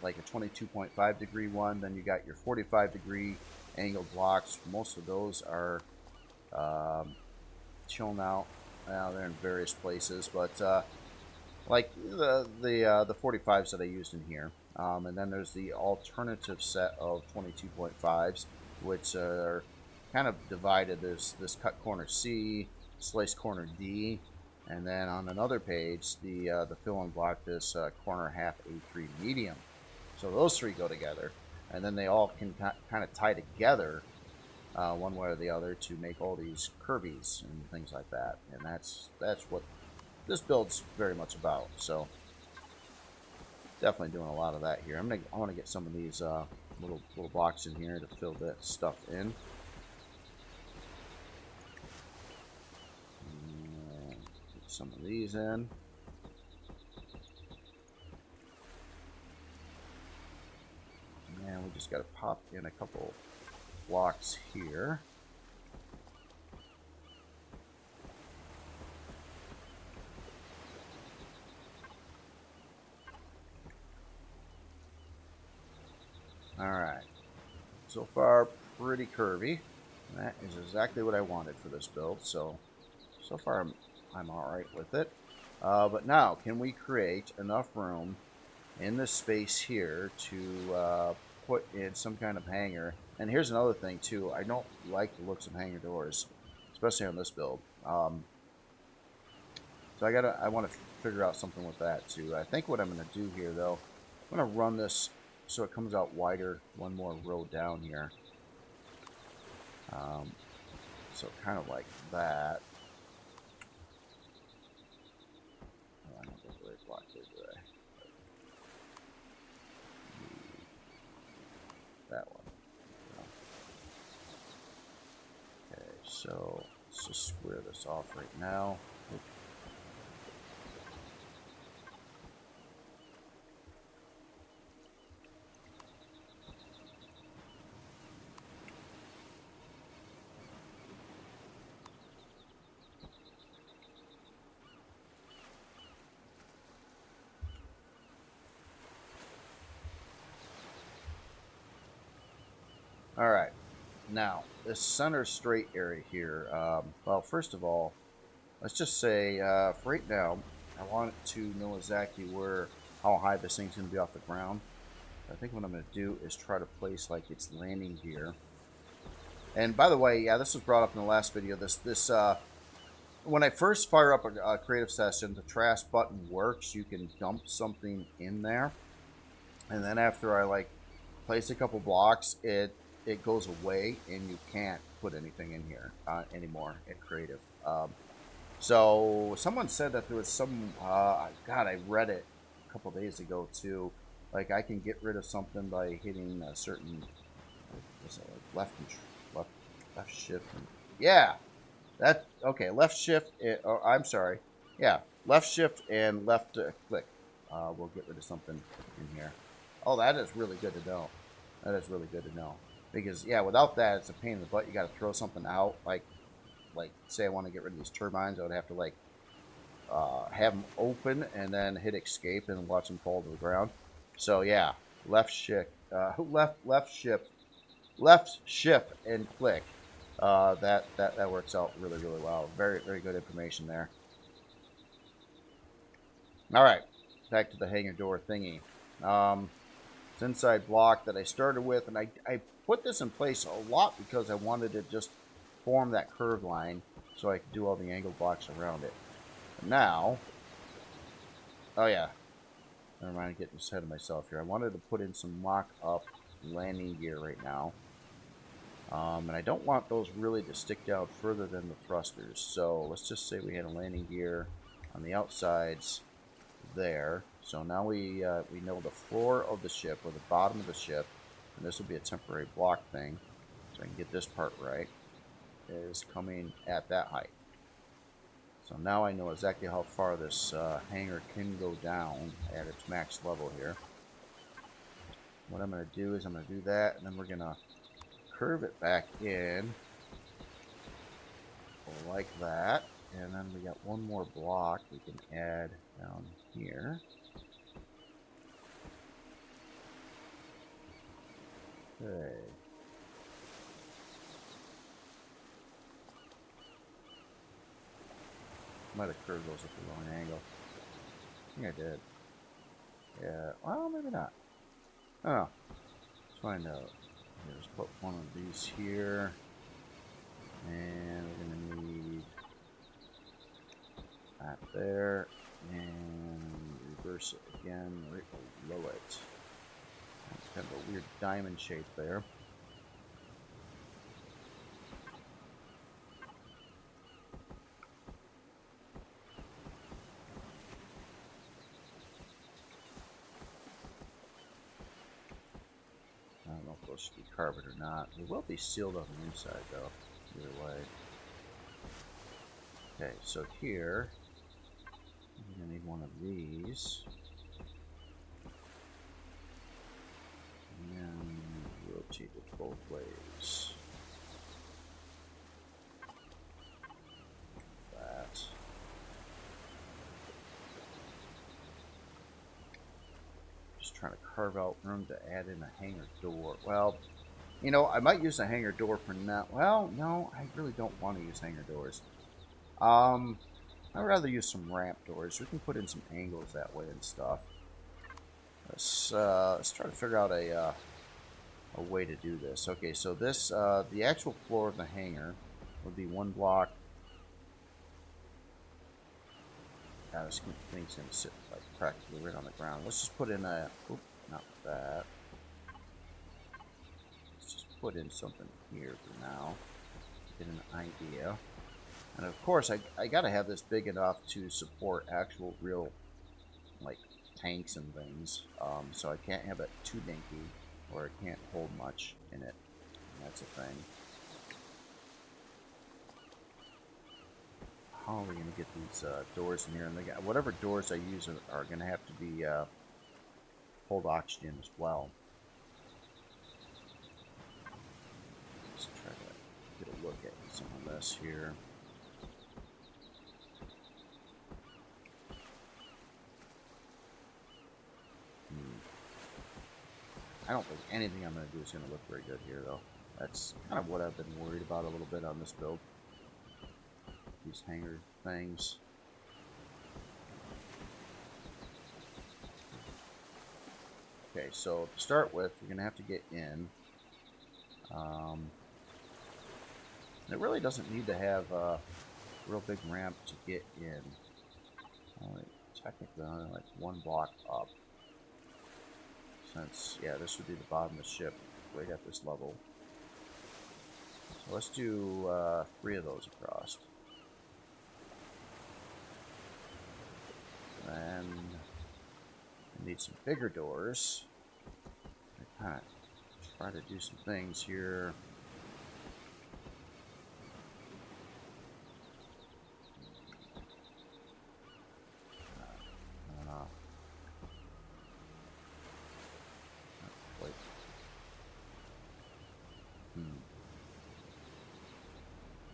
[SPEAKER 1] like a 22.5 degree one. Then you got your 45 degree angle blocks. Most of those are chilling out. They're in various places, but like the 45s that I used in here. And then there's the alternative set of 22.5s, which are kind of divided. There's this cut corner C, slice corner D, and then on another page, the fill-in block, this corner half A3 medium. So those 3 go together, and then they all can kind of tie together one way or the other to make all these Kirby's and things like that. And that's what this build's very much about. So definitely doing a lot of that here. I want to get some of these little blocks in here to fill that stuff in. And get some of these in. And we just got to pop in a couple blocks here. Alright, so far pretty curvy. That is exactly what I wanted for this build, so far I'm alright with it. But now, can we create enough room in this space here to put in some kind of hangar? And here's another thing too, I don't like the looks of hangar doors, especially on this build. So I want to figure out something with that too. I think what I'm going to do here though, I'm going to run this so it comes out wider, one more row down here. So kind of like that. Oh, I don't get the right block there, do I? That one. Okay, so let's just square this off right now. Oops. All right, now this center straight area here. Well, first of all, let's just say for right now, I want to know exactly how high this thing's going to be off the ground. I think what I'm going to do is try to place like its landing gear. And by the way, yeah, this was brought up in the last video. This when I first fire up a creative session, the trash button works. You can dump something in there, and then after I like place a couple blocks, it goes away, and you can't put anything in here anymore in creative. So someone said that there was some God, I read it a couple days ago too. Like I can get rid of something by hitting a certain like left shift. Yeah, that okay. Left shift. Oh, I'm sorry. Yeah, left shift and left click. We'll get rid of something in here. Oh, that is really good to know. That is really good to know. Because yeah, without that, it's a pain in the butt. You got to throw something out. Like say I want to get rid of these turbines, I would have to like have them open and then hit escape and watch them fall to the ground. So yeah, left shift, left shift and click. That works out really well. Very good information there. All right, back to the hangar door thingy. It's inside block that I started with, and I put this in place a lot because I wanted to just form that curved line so I could do all the angle blocks around it. And now, oh yeah, never mind, getting ahead of myself here. I wanted to put in some mock-up landing gear right now. And I don't want those really to stick down further than the thrusters. So let's just say we had a landing gear on the outsides there. So now we know the floor of the ship, or the bottom of the ship, and this will be a temporary block thing, so I can get this part right, is coming at that height. So now I know exactly how far this hangar can go down at its max level here. What I'm going to do is I'm going to do that, and then we're going to curve it back in like that. And then we got one more block we can add down here. Okay. Might have curved those at the wrong angle. I think I did. Yeah, well, maybe not. Oh, let's find out. Here, let's put one of these here. And we're going to need that there. And reverse it again right below it. That's kind of a weird diamond shape there. I don't know if those should be carbon or not. They will be sealed on the inside though, either way. Okay, so here, I'm going to need one of these. And rotate it both ways. That. Just trying to carve out room to add in a hangar door. Well, you know, I might use a hangar door for now. Well, no, I really don't want to use hangar doors. I'd rather use some ramp doors. We can put in some angles that way and stuff. Let's try to figure out a way to do this. Okay, so this the actual floor of the hangar would be one block. This thing's gonna sit like practically right on the ground. Let's just put in a. Oop, not that. Let's just put in something here for now. Get an idea. And of course, I gotta have this big enough to support actual real, like, tanks and things. So I can't have it too dinky, or it can't hold much in it. And that's a thing. How are we gonna get these doors in here? And they got, whatever doors I use are gonna have to be hold oxygen as well. Let's try to get a look at some of this here. I don't think anything I'm going to do is going to look very good here, though. That's kind of what I've been worried about a little bit on this build. These hangar things. Okay, so to start with, you're going to have to get in. It really doesn't need to have a real big ramp to get in. Technically, only like one block up. Since, yeah, this would be the bottom of the ship, right at this level. So let's do 3 of those across. And I need some bigger doors. I kind of try to do some things here.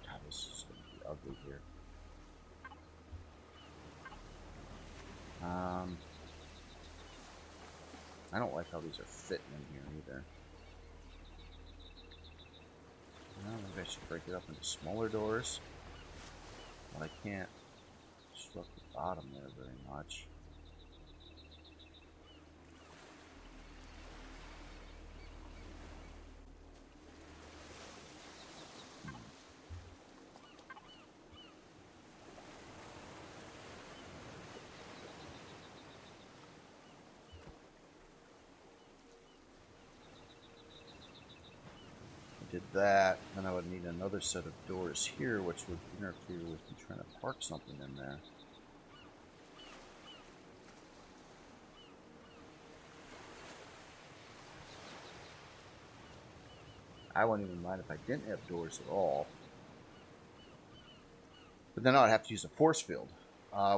[SPEAKER 1] God, this is going to be ugly here. I don't like how these are fitting in here either. Well, maybe I should break it up into smaller doors. But I can't disrupt the bottom there very much. Did that, then I would need another set of doors here, which would interfere with me trying to park something in there. I wouldn't even mind if I didn't have doors at all. But then I'd have to use a force field,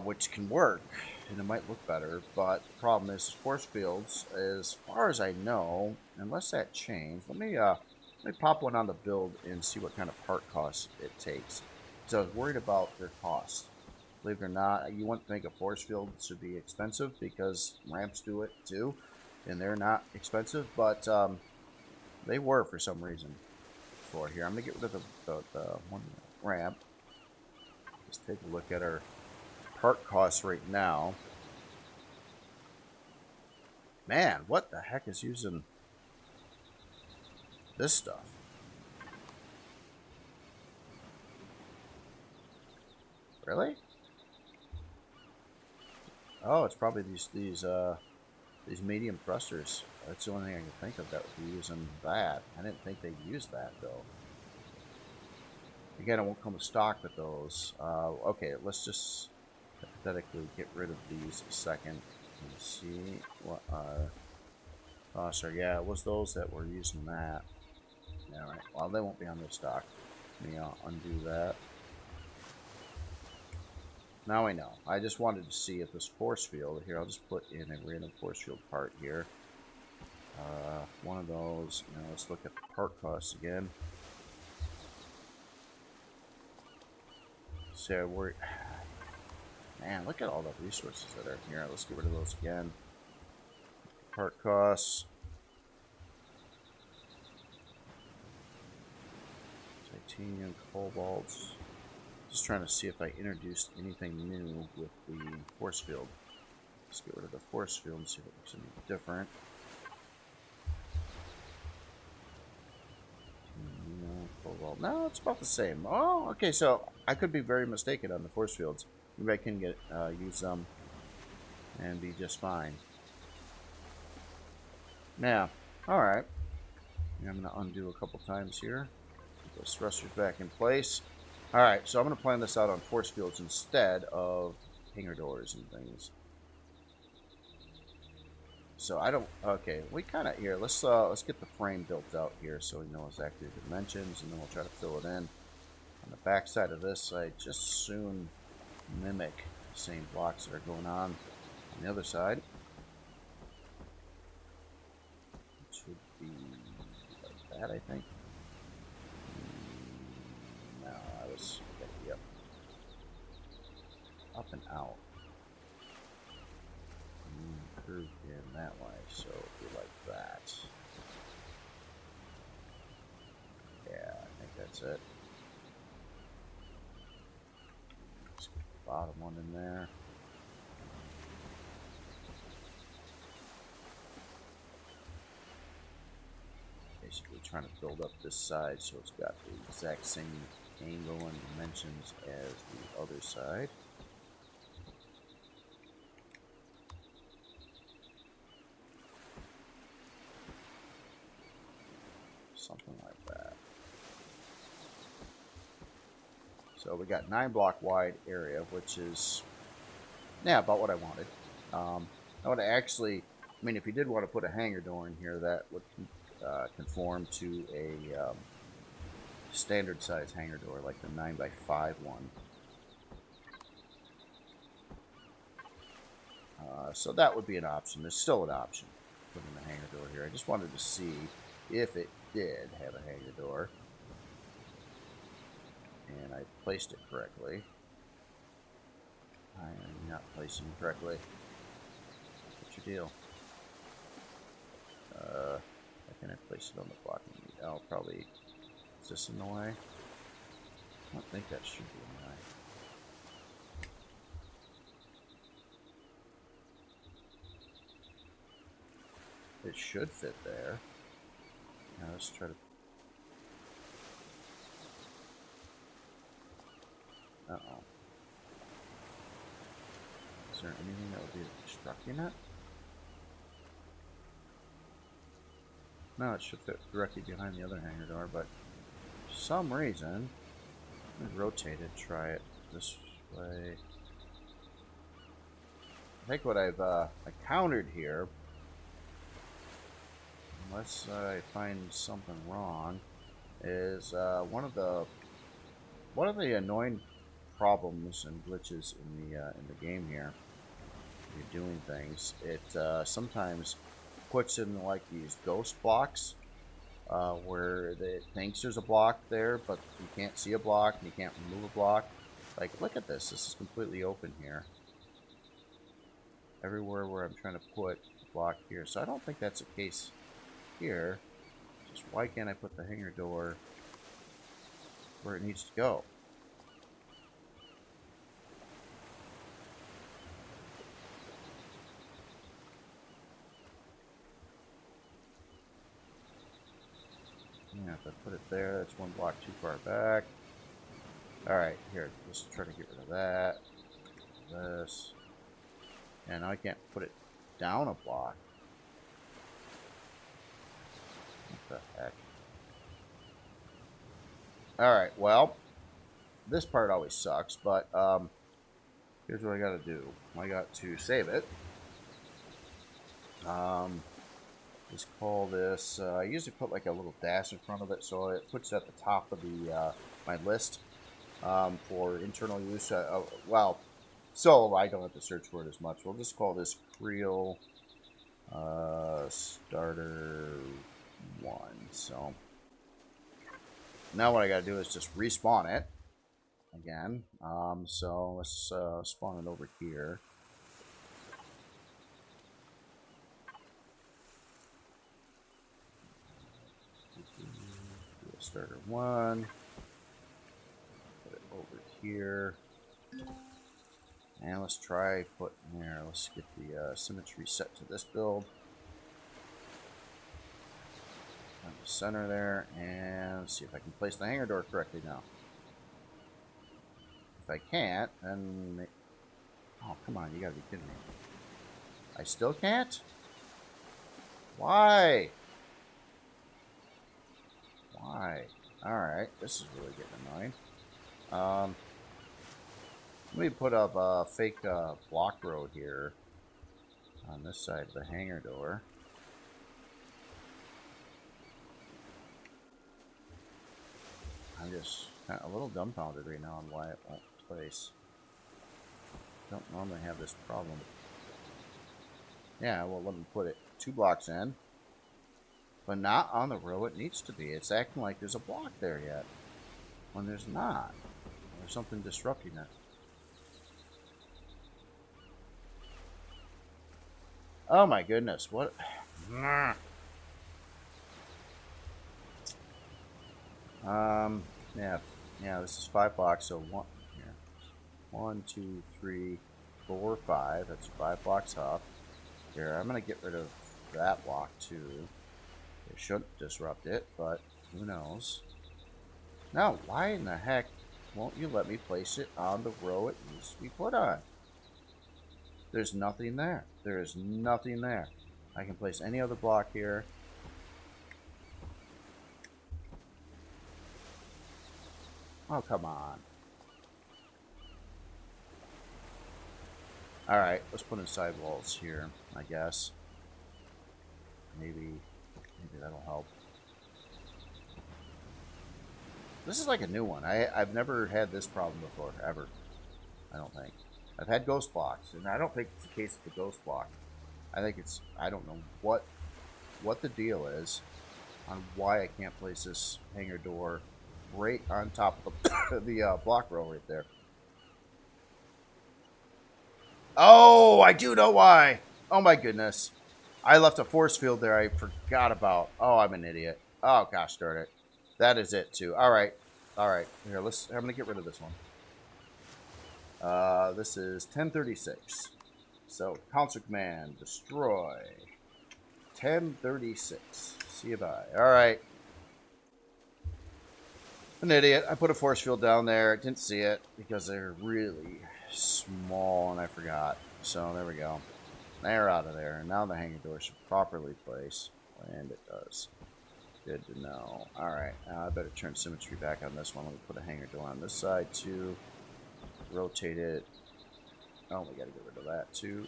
[SPEAKER 1] which can work, and it might look better, but the problem is force fields, as far as I know, unless that changed, let me pop one on the build and see what kind of part cost it takes. So I was worried about their cost. Believe it or not, you wouldn't think a force field should be expensive because ramps do it too, and they're not expensive, but they were for some reason. For here, I'm gonna get rid of the one ramp. Just take a look at our part costs right now. Man, what the heck is using this stuff? Really? Oh, it's probably these medium thrusters. That's the only thing I can think of that would be using that. I didn't think they'd use that though. Again, it won't come with stock with those. Okay, let's just hypothetically get rid of these a second and see what our costs are. Yeah, it was those that were using that. Yeah, all right. Well, they won't be on their stock. Let me undo that. Now I know. I just wanted to see if this force field here. I'll just put in a random force field part here. One of those. Now let's look at the part costs again. So we're, man, look at all the resources that are here. Let's get rid of those again. Part costs. Titanium, cobalt. Just trying to see if I introduced anything new with the force field. Let's get rid of the force field and see if it looks any different. Cobalt. No, it's about the same. Oh, okay. So I could be very mistaken on the force fields. Maybe I can get use them and be just fine. Now, all right. I'm going to undo a couple times here. Put those thrusters back in place. All right, so I'm going to plan this out on force fields instead of hangar doors and things. So I don't. Okay, we kind of here. Let's get the frame built out here so we know exactly the dimensions, and then we'll try to fill it in. On the back side of this, I just soon mimic the same blocks that are going on the other side. It should be like that, I think. No, I was yep. Up and out. Curved in that way, so it'll be like that. Yeah, I think that's it. Let's get the bottom one in there. Basically trying to build up this side so it's got the exact same angle and dimensions as the other side. Something like that. So we got 9 block wide area, which is, yeah, about what I wanted. I would actually, I mean, if you did want to put a hangar door in here, that would conform to a standard size hangar door, like the 9x5 one. So that would be an option. There's still an option putting the hangar door here. I just wanted to see if it did have a hangar door. And I placed it correctly. I am not placing it correctly. What's your deal? How can I place it on the block? I'll probably... Is this in the way? I don't think that should be in the way. It should fit there. Now let's try to... Uh-oh. Is there anything that would be obstructing it? No, it should fit directly behind the other hangar door, but for some reason, let me rotate it, try it this way. I think what I've encountered here, unless I find something wrong, is one of the annoying problems and glitches in the game here. You're doing things. It sometimes puts in like these ghost blocks where it thinks there's a block there, but you can't see a block and you can't remove a block. Like, look at this. This is completely open here. Everywhere where I'm trying to put a block here. So I don't think that's the case here. Just why can't I put the hangar door where it needs to go? Yeah, if I put it there, that's one block too far back. Alright, here, let's try to get rid of that. This. And now I can't put it down a block. What the heck? Alright, well, this part always sucks, but here's what I gotta do. I got to save it. Just call this, I usually put like a little dash in front of it so it puts it at the top of the my list for internal use. Well, so I don't have to search for it as much. We'll just call this Kriel starter 1. So now what I gotta do is just respawn it again. So let's spawn it over here. Starter 1. Put it over here. And let's try putting there. Let's get the symmetry set to this build. On the center there. And let's see if I can place the hangar door correctly now. If I can't, then... Oh, come on. You gotta be kidding me. I still can't? Why? Why? Alright, this is really getting annoying. Let me put up a fake block road here on this side of the hangar door. I'm just kind of a little dumbfounded right now on why it won't place. Don't normally have this problem. Yeah, well, let me put it 2 blocks in. But not on the row it needs to be. It's acting like there's a block there yet. When there's not. There's something disrupting it. Oh my goodness, what? Yeah, this is 5 blocks, so here. 1, 2, 3, 4, 5. That's 5 blocks up. Here, I'm gonna get rid of that block too. It shouldn't disrupt it, but who knows? Now, why in the heck won't you let me place it on the row it needs to be put on? There's nothing there. There is nothing there. I can place any other block here. Oh, come on. Alright, let's put in sidewalls here, I guess. Maybe that'll help. This is like a new one. I've never had this problem before, ever. I don't think. I've had ghost blocks, and I don't think it's the case of the ghost block. I think it's, I don't know what the deal is on why I can't place this hangar door right on top of the block row right there. Oh, I do know why. Oh my goodness. I left a force field there I forgot about. Oh, I'm an idiot. Oh gosh darn it. That is it too. Alright. Alright. Here, I'm gonna get rid of this one. This is 1036. So Council Command, destroy. 1036. See you bye. Alright. An idiot. I put a force field down there. I didn't see it because they're really small and I forgot. So there we go. They're out of there. And now the hanging door should properly place. And it does. Good to know. Alright. Now I better turn symmetry back on this one. Let me put a hanger door on this side too. Rotate it. Oh, we gotta get rid of that too.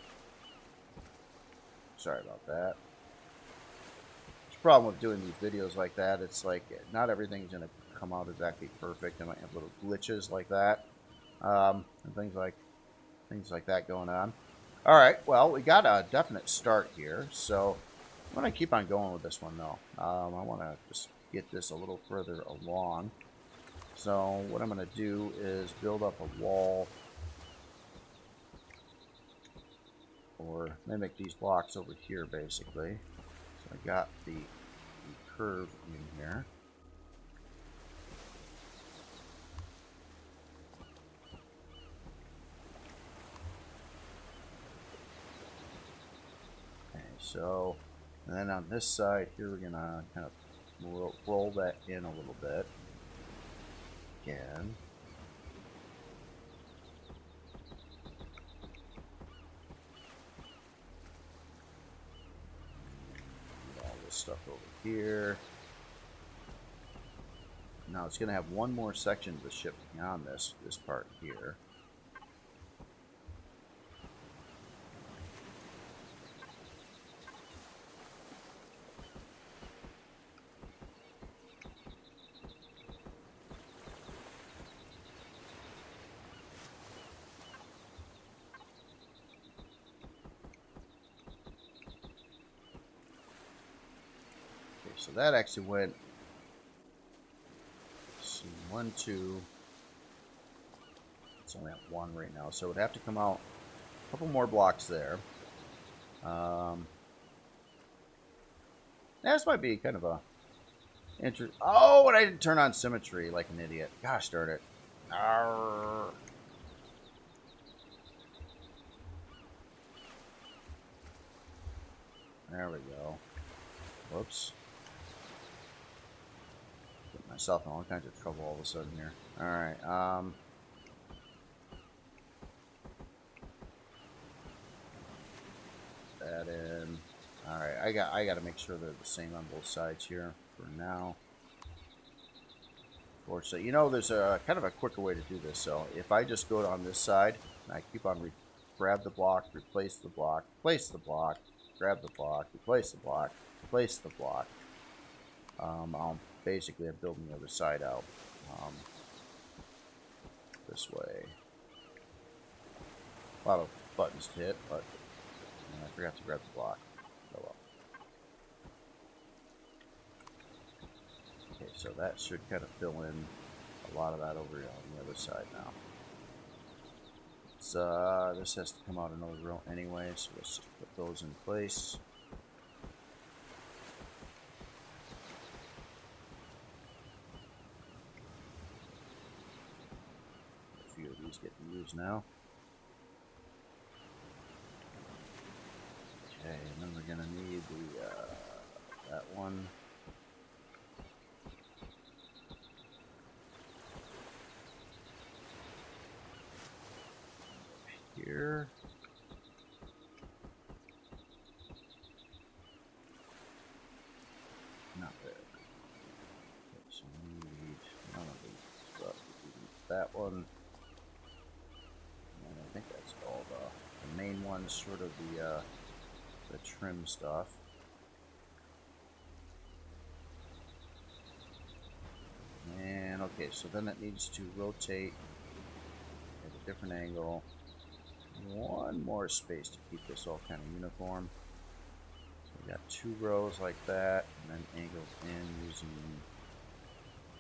[SPEAKER 1] Sorry about that. The problem with doing these videos like that, it's like not everything's gonna come out exactly perfect. I might have little glitches like that, and things like that going on. All right, well, we got a definite start here, so I'm gonna keep on going with this one though. I want to just get this a little further along. So what I'm gonna do is build up a wall, or mimic these blocks over here, basically. So I got the curve in here. Okay, so, and then on this side here, we're gonna kind of roll that in a little bit. Again. All this stuff over here. Now it's going to have one more section of the ship beyond this part here. Okay, so that actually went. Let's see, 1, 2. It's only at 1 right now, so it would have to come out a couple more blocks there. This might be kind of a Oh, and I didn't turn on symmetry like an idiot. Gosh darn it. Arrgh. There we go. Whoops. Get myself in all kinds of trouble all of a sudden here. Alright, that in. Alright, I gotta make sure they're the same on both sides here for now. So you know, there's a kind of a quicker way to do this. So if I just go on this side and I keep on grab the block, replace the block, place the block, grab the block, replace the block, place the block. I'll basically I'm building the other side out this way. A lot of buttons to hit, but I forgot to grab the block. Oh well. Okay, so that should kind of fill in a lot of that over here on the other side now. So this has to come out another row anyway, so let's just put those in place. A few of these getting used now. Okay, and then we're gonna need the that one. Here. Not there. Okay, so we need none of these stuff. We need that one. And I think that's all the main ones, sort of the trim stuff. And okay, so then it needs to rotate at a different angle. One more space to keep this all kind of uniform. So we got 2 rows like that, and then angled in using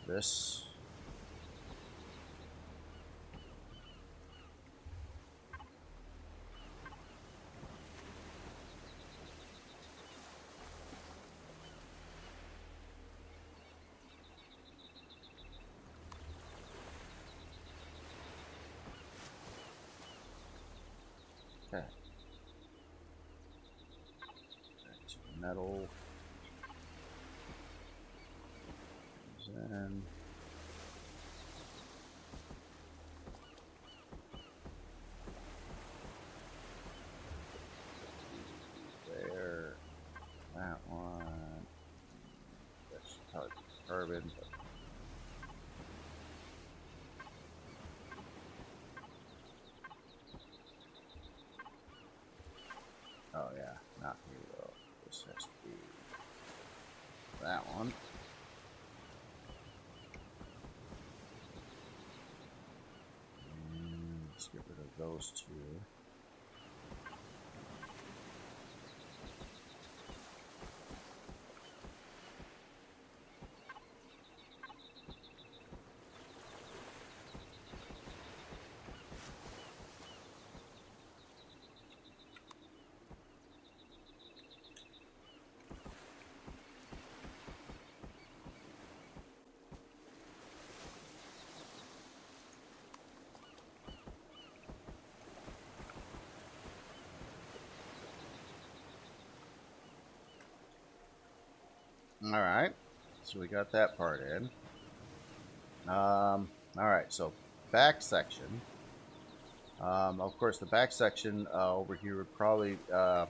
[SPEAKER 1] this. Okay. Back to the metal. Then there. That one. That's probably carbon. But oh yeah, not here though. This has to be that one. And let's get rid of those two. All right, so we got that part in. All right, so back section. Of course, the back section over here would probably, I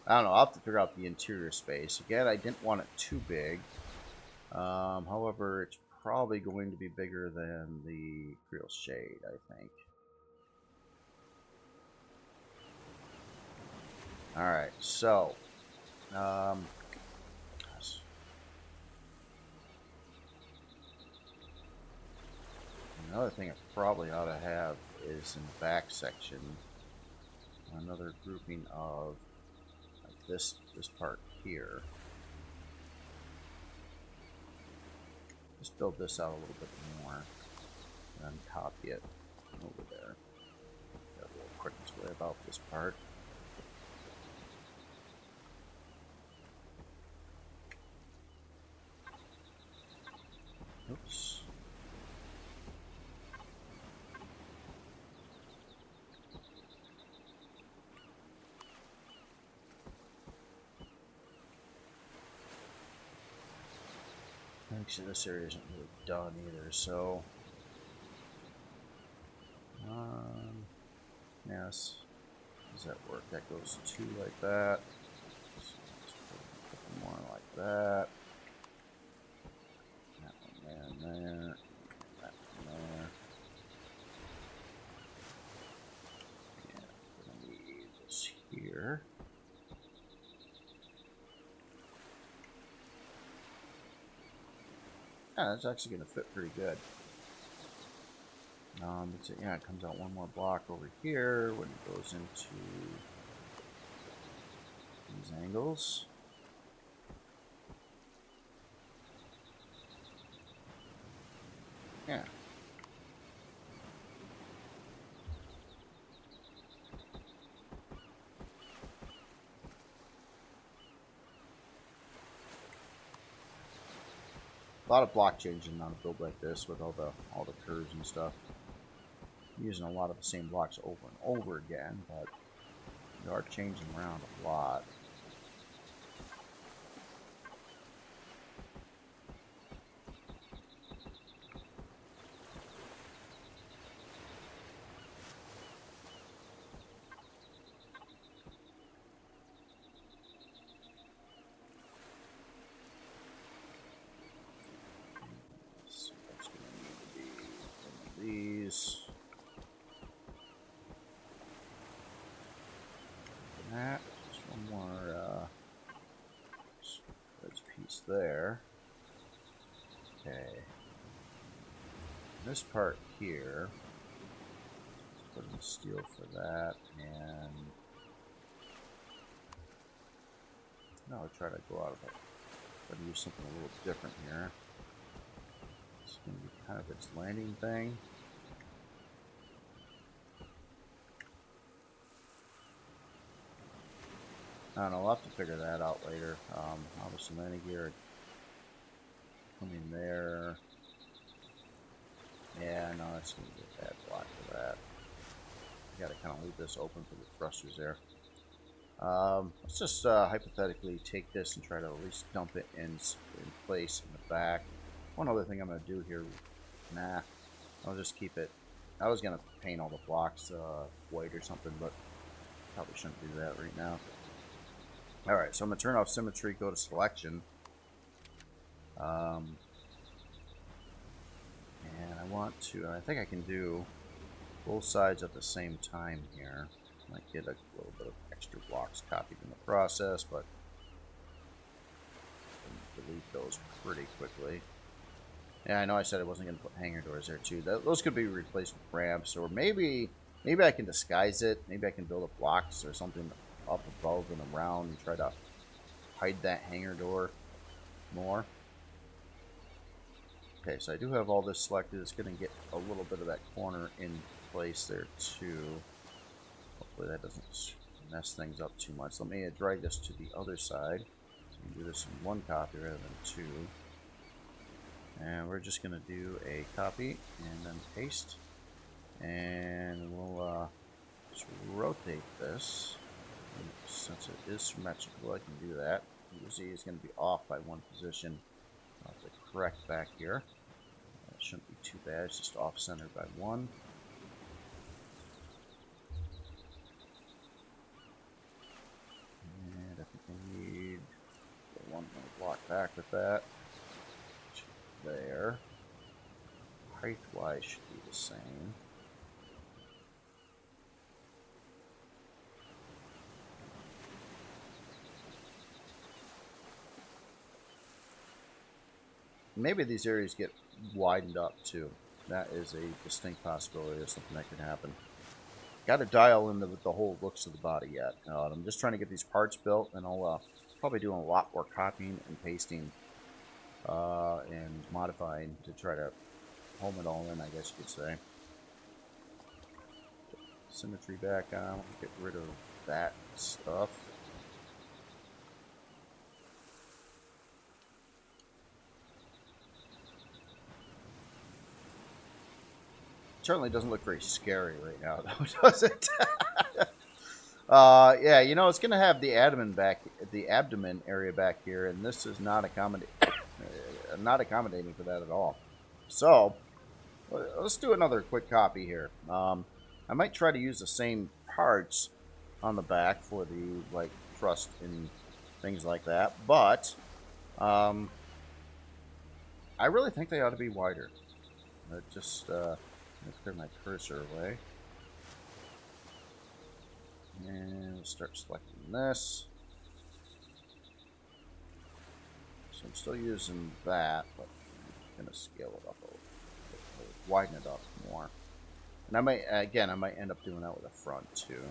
[SPEAKER 1] don't know, I'll have to figure out the interior space. Again, I didn't want it too big. However, it's probably going to be bigger than the Kriel shade, I think. All right, so another thing I probably ought to have is in the back section another grouping of like this part here. Just build this out a little bit more and then copy it over there. Got a little quick display about this part. Oops. Actually, this area isn't really done either, so yes. Does that work? That goes two like that. Let's put a couple more like that. That one there and there. That one there. Yeah, we're gonna need this here. Yeah, that's actually gonna fit pretty good. Yeah, it comes out one more block over here when it goes into these angles. Yeah. A lot of block changing on a build like this with all the curves and stuff. I'm using a lot of the same blocks over and over again, but they are changing around a lot. So that's going to need to be one of these. That. Just one more piece there. Okay. This part here, put in steel for that, and now I'll try to go out of it. But use something a little different here. It's going to be kind of its landing thing. I don't know, I'll have to figure that out later. Obviously landing gear coming there. Yeah, no, that's going to be a bad block for that. gotta kind of leave this open for the thrusters there. Let's just hypothetically take this and try to at least dump it in place in the back. One other thing I'm going to do here, nah, I'll just keep it. I was going to paint all the blocks white or something, but probably shouldn't do that right now. Alright, so I'm going to turn off symmetry, go to selection. And I want to, I think I can do both sides at the same time here. Might get a little bit of extra blocks copied in the process, but delete those pretty quickly. Yeah, I know I said I wasn't going to put hangar doors there too. Those could be replaced with ramps, or maybe I can disguise it. Maybe I can build up blocks or something up above and around and try to hide that hangar door more. Okay, so I do have all this selected. It's going to get a little bit of that corner in place there too. Hopefully that doesn't mess things up too much. Let me drag this to the other side. So we can do this in one copy rather than two. And we're just going to do a copy and then paste. And we'll just rotate this. And since it is symmetrical, I can do that. You see it's going to be off by one position. I'll have to correct back here. That shouldn't be too bad. It's just off-centered by one. And I think I need the one block back with that. There. Height-wise should be the same. Maybe these areas get widened up too. That is a distinct possibility of something that could happen. Got to dial in the whole looks of the body yet. I'm just trying to get these parts built, and I'll probably do a lot more copying and pasting and modifying to try to home it all in, I guess you could say. Symmetry back on. Get rid of that stuff. Certainly doesn't look very scary right now, though, does it? Yeah, you know, it's going to have the abdomen area back here, and this is not accommodating for that at all. So, let's do another quick copy here. I might try to use the same parts on the back for the like thrust and things like that, but I really think they ought to be wider. Just let me clear my cursor away. And we'll start selecting this. So I'm still using that, but I'm going to scale it up a little bit, widen it up more. And I might, again, I might end up doing that with the front too.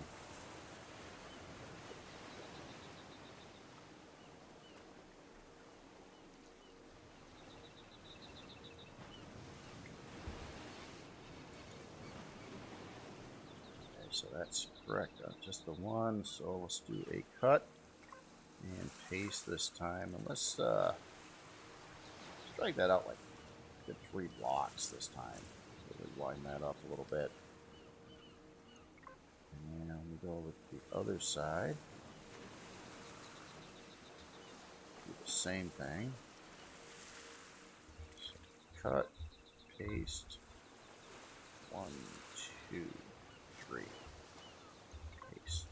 [SPEAKER 1] So that's correct, just the one. So let's do a cut and paste this time, and let's drag that out like good 3 blocks this time. Really widen that up a little bit, and we go with the other side. Do the same thing. So cut, paste, 1, 2, 3. Paste.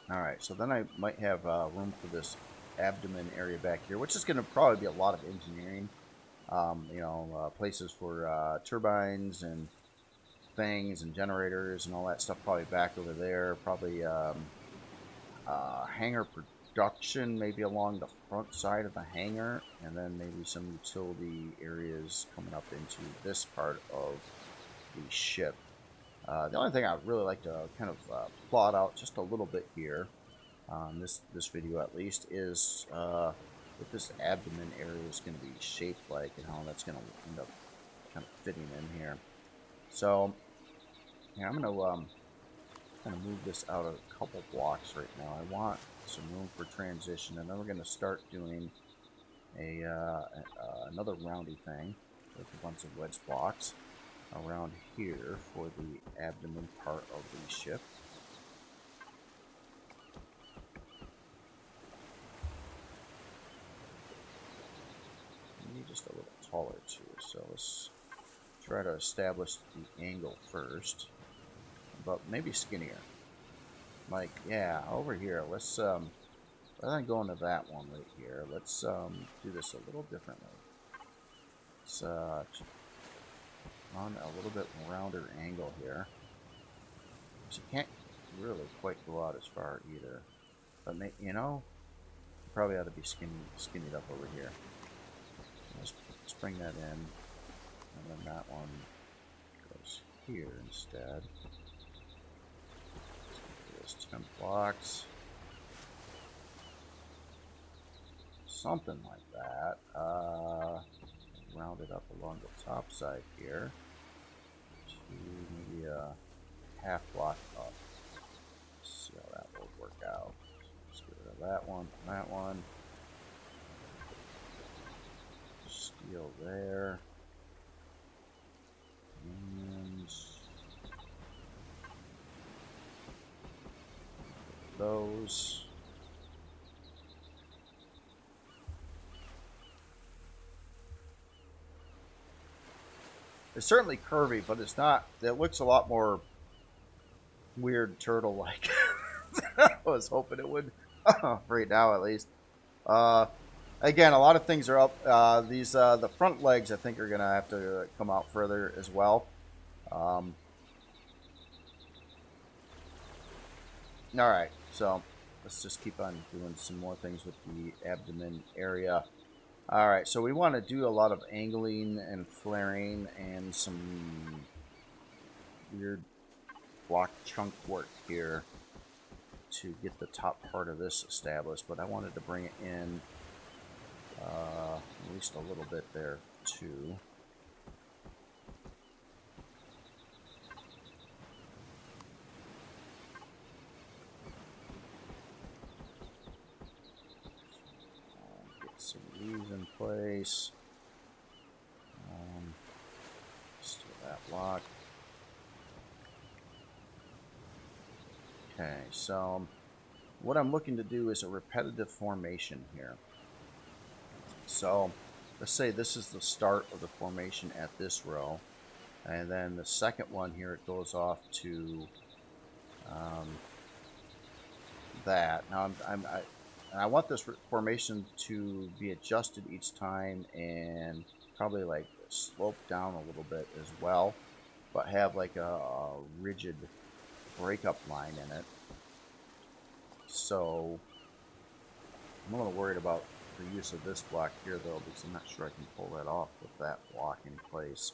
[SPEAKER 1] Alright, so then I might have room for this abdomen area back here, which is going to probably be a lot of engineering. You know, places for turbines and things and generators and all that stuff probably back over there. Probably hangar production maybe along the front side of the hangar, and then maybe some utility areas coming up into this part of the ship. The only thing I'd really like to kind of plot out just a little bit here on this video at least is what this abdomen area is going to be shaped like and how that's going to end up kind of fitting in here. So yeah, I'm going to kind of move this out a couple blocks right now. I want some room for transition, and then we're going to start doing another roundy thing with a bunch of wedge blocks around here for the abdomen part of the ship. Maybe just a little taller too, so let's try to establish the angle first, but maybe skinnier. Like, yeah, over here, let's, rather than going to that one right here, let's do this a little differently. Let's on a little bit rounder angle here. So you can't really quite go out as far either. But, you know, you probably ought to be skinnied up over here. So let's bring that in. And then that one goes here instead. Let's do this 10 blocks. Something like that. Round it up along the top side here to maybe a half block up. Let's see how that will work out. Let's get rid of that one and that one. Steel there. And those. It's certainly curvy, but it's not. It looks a lot more weird turtle-like. I was hoping it would, right now at least. Again, a lot of things are up. The front legs, I think, are gonna have to come out further as well. All right, so let's just keep on doing some more things with the abdomen area. All right, so we want to do a lot of angling and flaring and some weird block chunk work here to get the top part of this established, but I wanted to bring it in at least a little bit there too. Get some of these in place. Let's do that block. Okay, so what I'm looking to do is a repetitive formation here. So let's say this is the start of the formation at this row, and then the second one here, it goes off to that. Now I want this formation to be adjusted each time and probably like slope down a little bit as well, but have like a rigid breakup line in it. So I'm a little worried about the use of this block here though, because I'm not sure I can pull that off with that block in place.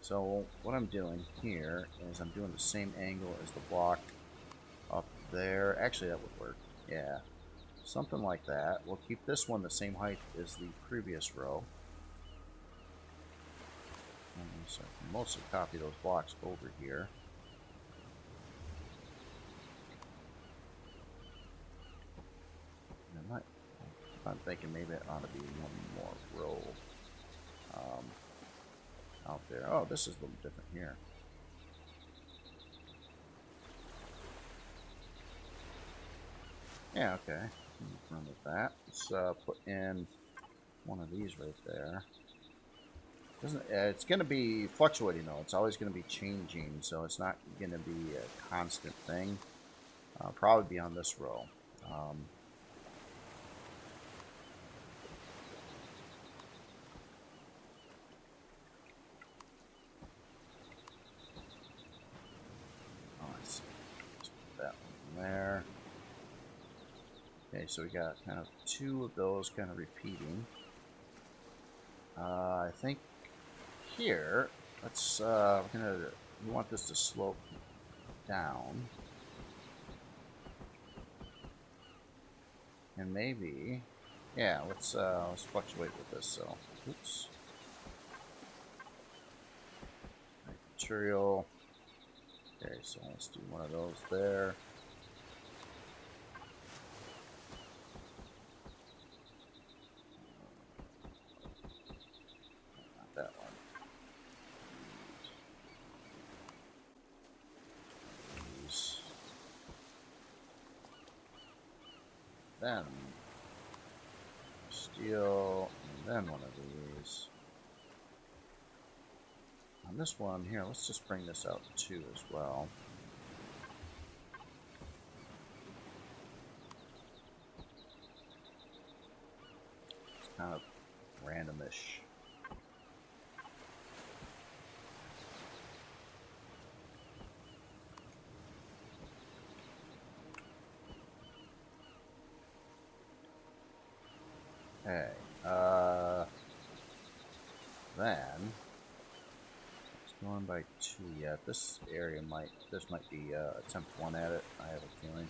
[SPEAKER 1] So what I'm doing here is I'm doing the same angle as the block up there. Actually, that would work. Yeah, something like that. We'll keep this one the same height as the previous row. So I can mostly copy those blocks over here. I'm thinking maybe it ought to be one more row out there. Oh, this is a little different here. Yeah, okay. Run with that. Let's put in one of these right there. It's going to be fluctuating though. It's always going to be changing, so it's not going to be a constant thing. Probably be on this row. Let's put that one there. Okay, so we got kind of two of those kind of repeating. I think here, we want this to slope down. And maybe, yeah, let's fluctuate with this. So, oops. Material. Okay, so let's do one of those there. Not that one. These. Then steel, and then one of these. On this one here, let's just bring this out too as well. It's kind of randomish. Okay, then it's going by 2 yet. This area might be attempt 1 at it. I have a feeling.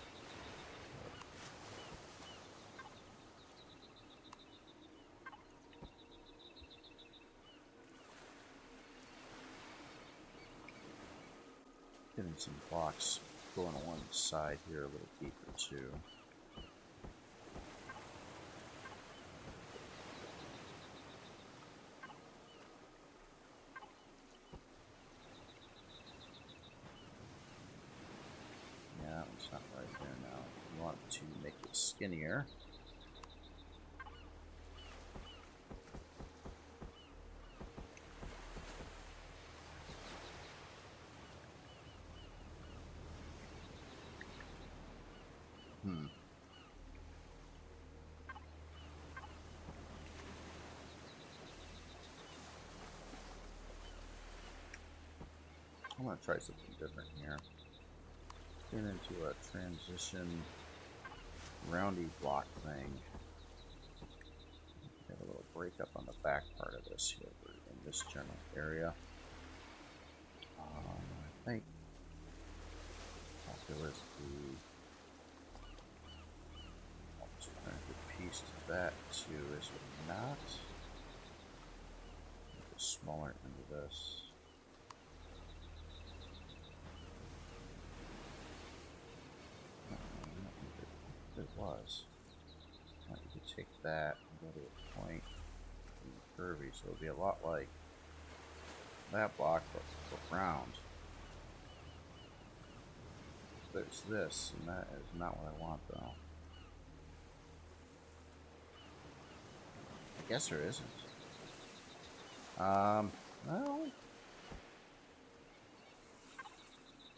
[SPEAKER 1] Getting some blocks going along the side here a little deeper too. It's not right there now. You want to make it skinnier. I'm going to try something different here. Get into a transition roundy block thing. Have a little break up on the back part of this here in this general area. I think there was the alternative piece to that too, is it not? Make a smaller end of this. It was. You could take that and go to a point curvy, so it'll be a lot like that block, but round. There's this, and that is not what I want, though. I guess there isn't. Well.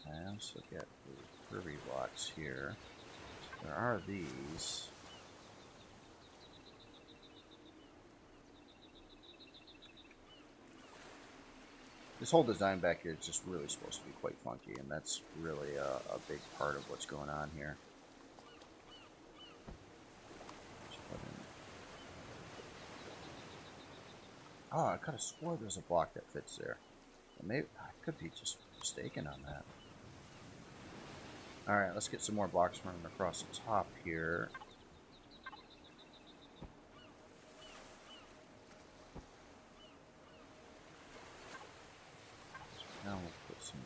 [SPEAKER 1] And let's look at the curvy blocks here. There are these. This whole design back here is just really supposed to be quite funky, and that's really a big part of what's going on here. Oh, I could have swore there's a block that fits there. Maybe I could be just mistaken on that. Alright, let's get some more blocks running across the top here. Now we'll put some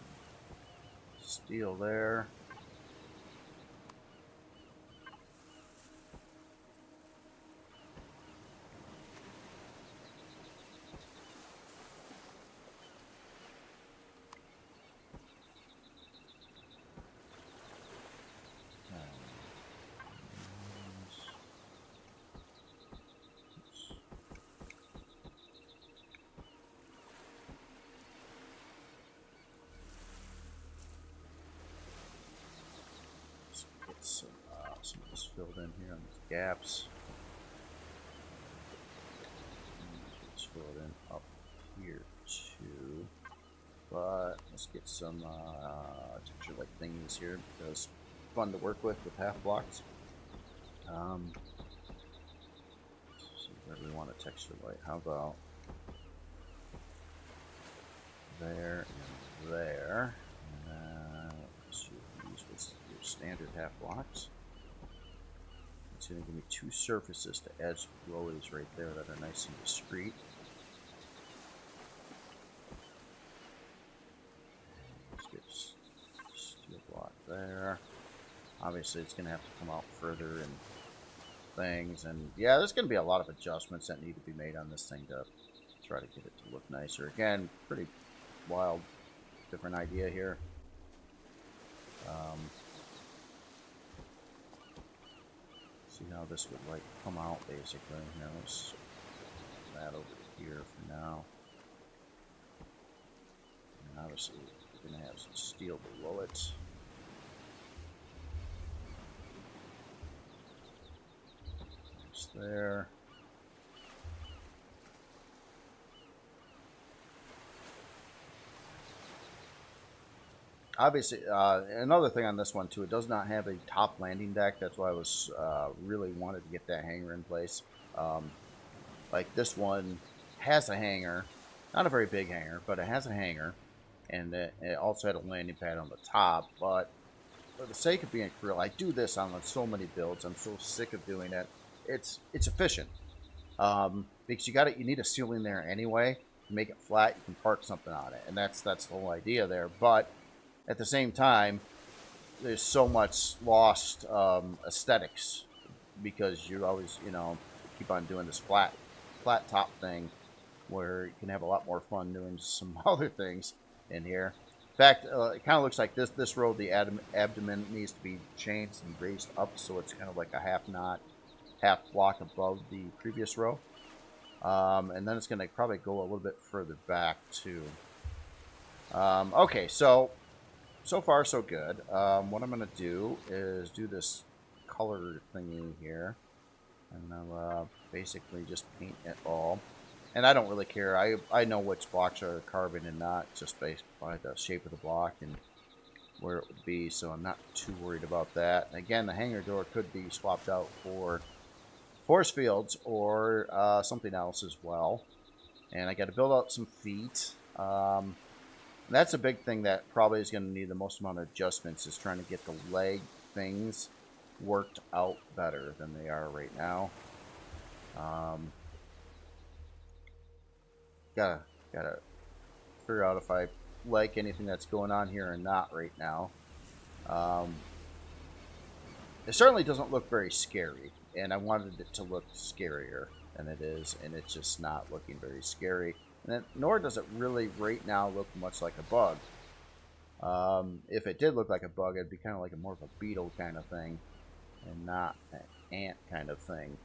[SPEAKER 1] steel there. Some of this filled in here on these gaps. Let's fill it in up here too. But let's get some texture like thingies here because it's fun to work with half blocks. See where we want a texture light. How about there and there? Let's use with your standard half blocks. It's going to give me 2 surfaces to edge the glowies right there that are nice and discreet. Let's get obviously it's going to have to come out further and things. And yeah, there's going to be a lot of adjustments that need to be made on this thing to try to get it to look nicer. Again, pretty wild, different idea here. See how this would like come out basically. Now let's put that over here for now. And obviously we're going to have some steel below it. Just there. Obviously, another thing on this one too, it does not have a top landing deck. That's why I was really wanted to get that hangar in place. Like this one has a hangar, not a very big hangar, but it has a hangar, and it also had a landing pad on the top. But for the sake of being Kriel, I do this on so many builds. I'm so sick of doing it. It's efficient because you need a ceiling there anyway. To make it flat, you can park something on it, and that's the whole idea there. But at the same time, there's so much lost aesthetics because you always, keep on doing this flat top thing where you can have a lot more fun doing some other things in here. In fact, it kind of looks like this row, the abdomen needs to be changed and raised up so it's kind of like a half block above the previous row. And then it's going to probably go a little bit further back too. Okay, so far so good. What I'm going to do is do this color thingy here. And I'll basically just paint it all. And I don't really care. I know which blocks are carbon and not, just based by the shape of the block and where it would be. So I'm not too worried about that. And again, the hangar door could be swapped out for force fields or something else as well. And I got to build out some feet. That's a big thing that probably is going to need the most amount of adjustments, is trying to get the leg things worked out better than they are right now. Gotta figure out if I like anything that's going on here or not right now. It certainly doesn't look very scary, and I wanted it to look scarier than it is, and it's just not looking very scary. And nor does it really right now look much like a bug. If it did look like a bug, it'd be kind of like more of a beetle kind of thing, and not an ant kind of thing.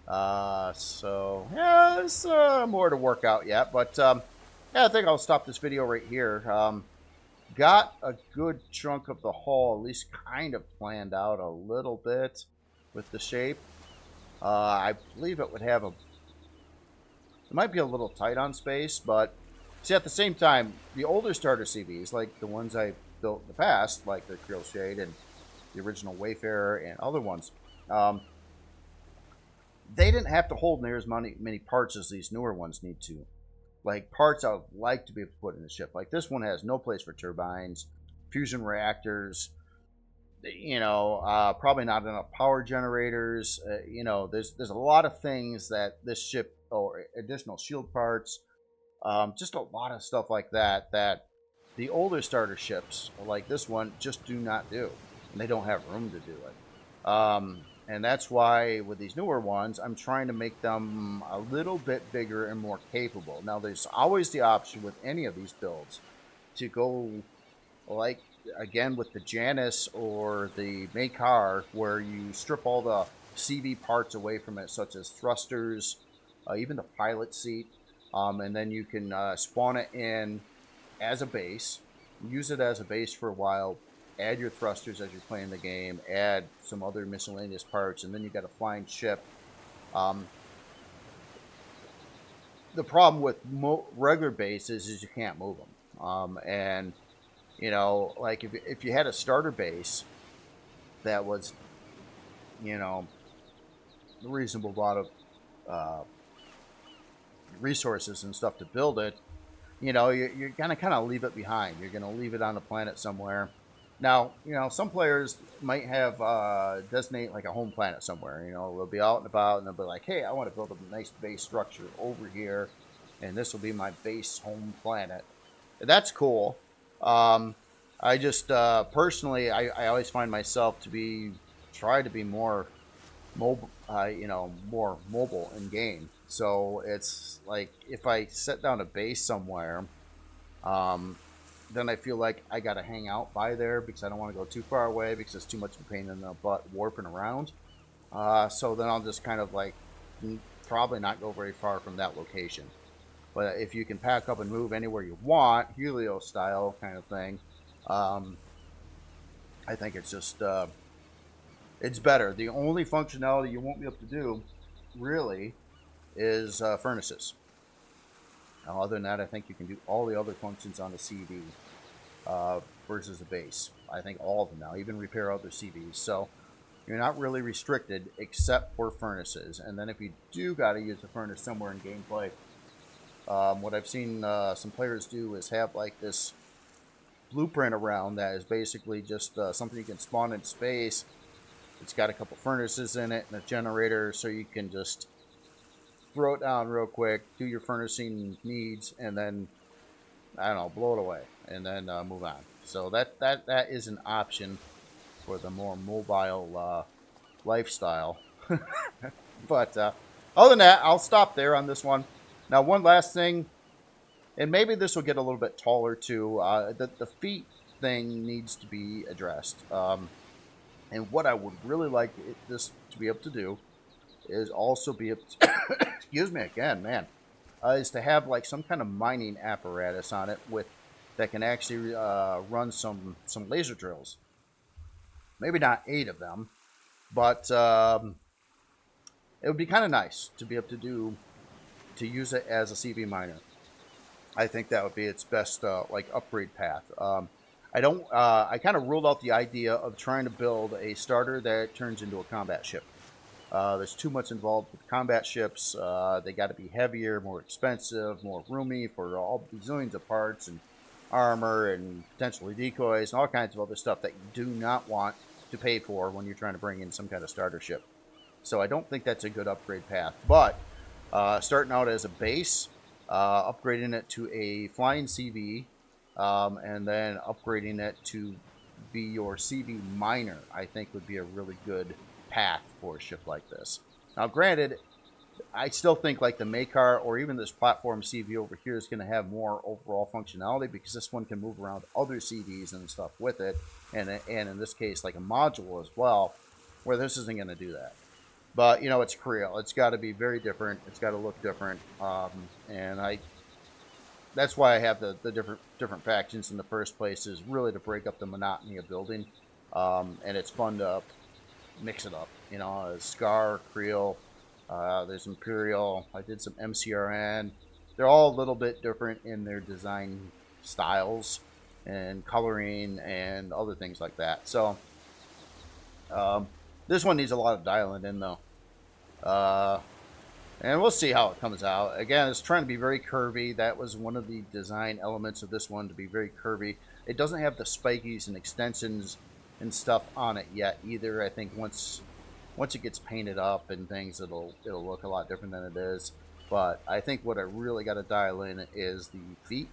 [SPEAKER 1] So yeah, there's more to work out yet, but yeah, I think I'll stop this video right here. Got a good chunk of the hull at least kind of planned out a little bit with the shape. I believe it would have it might be a little tight on space, but see, at the same time, the older starter CVs, like the ones I built in the past, like the Kriel Shade and the original Wayfarer and other ones, they didn't have to hold near as many parts as these newer ones need to. Like parts I would like to be able to put in the ship. Like this one has no place for turbines, fusion reactors, probably not enough power generators. There's a lot of things that this ship, or additional shield parts, just a lot of stuff like that the older starter ships like this one just do not do, and they don't have room to do it. And that's why with these newer ones, I'm trying to make them a little bit bigger and more capable. Now, there's always the option with any of these builds to go like, again, with the Janus or the Makar, where you strip all the CV parts away from it, such as thrusters, even the pilot seat, and then you can spawn it in as a base, use it as a base for a while, add your thrusters as you're playing the game, add some other miscellaneous parts, and then you got a flying ship. The problem with regular bases is you can't move them. And, like if you had a starter base that was, a reasonable amount of resources and stuff to build it, you're going to kind of leave it behind. You're going to leave it on the planet somewhere. Now, some players might have designate like a home planet somewhere. They'll be out and about and they'll be like, hey, I want to build a nice base structure over here, and this will be my base home planet. That's cool. I just personally, I always find myself to be try to be more mobile, more mobile in game. So it's like if I set down a base somewhere, um, then I feel like I got to hang out by there because I don't want to go too far away because it's too much of a pain in the butt warping around. So then I'll just kind of like probably not go very far from that location. But if you can pack up and move anywhere you want, Helio style kind of thing, um, I think it's just it's better. The only functionality you won't be able to do, really, is furnaces. Now, other than that, I think you can do all the other functions on the CV versus the base. I think all of them now, even repair other CVs. So you're not really restricted except for furnaces. And then if you do got to use a furnace somewhere in gameplay, what I've seen some players do is have like this blueprint around that is basically just something you can spawn in space. It's got a couple furnaces in it and a generator, so you can just throw it down real quick, do your furnacing needs, and then I don't know, blow it away, and then move on. So that is an option for the more mobile lifestyle. But other than that, I'll stop there on this one. Now, one last thing, and maybe this will get a little bit taller too. The feet thing needs to be addressed. And what I would really like this to be able to do is also be able to, excuse me again, man, is to have like some kind of mining apparatus on it with that can actually run some laser drills. Maybe not 8 of them, but it would be kind of nice to be able to use it as a CV miner. I think that would be its best like upgrade path. I don't. I kind of ruled out the idea of trying to build a starter that turns into a combat ship. There's too much involved with combat ships. They got to be heavier, more expensive, more roomy for all bazillions of parts and armor and potentially decoys and all kinds of other stuff that you do not want to pay for when you're trying to bring in some kind of starter ship. So I don't think that's a good upgrade path. But starting out as a base, upgrading it to a flying CV, and then upgrading it to be your CV miner, I think would be a really good path for a ship like this. Now, granted, I still think like the Makar or even this platform CV over here is going to have more overall functionality because this one can move around other CVs and stuff with it, and in this case like a module as well, where this isn't going to do that. But it's Kriel. It's got to be very different. It's got to look different, and that's why I have the different factions in the first place, is really to break up the monotony of building, and it's fun to mix it up. Scar, Kriel, there's Imperial. I did some MCRN. They're all a little bit different in their design styles and coloring and other things like that. So this one needs a lot of dialing in though. And we'll see how it comes out. Again, it's trying to be very curvy. That was one of the design elements of this one, to be very curvy. It doesn't have the spikies and extensions and stuff on it yet either. I think once it gets painted up and things, it'll look a lot different than it is. But I think what I really got to dial in is the feet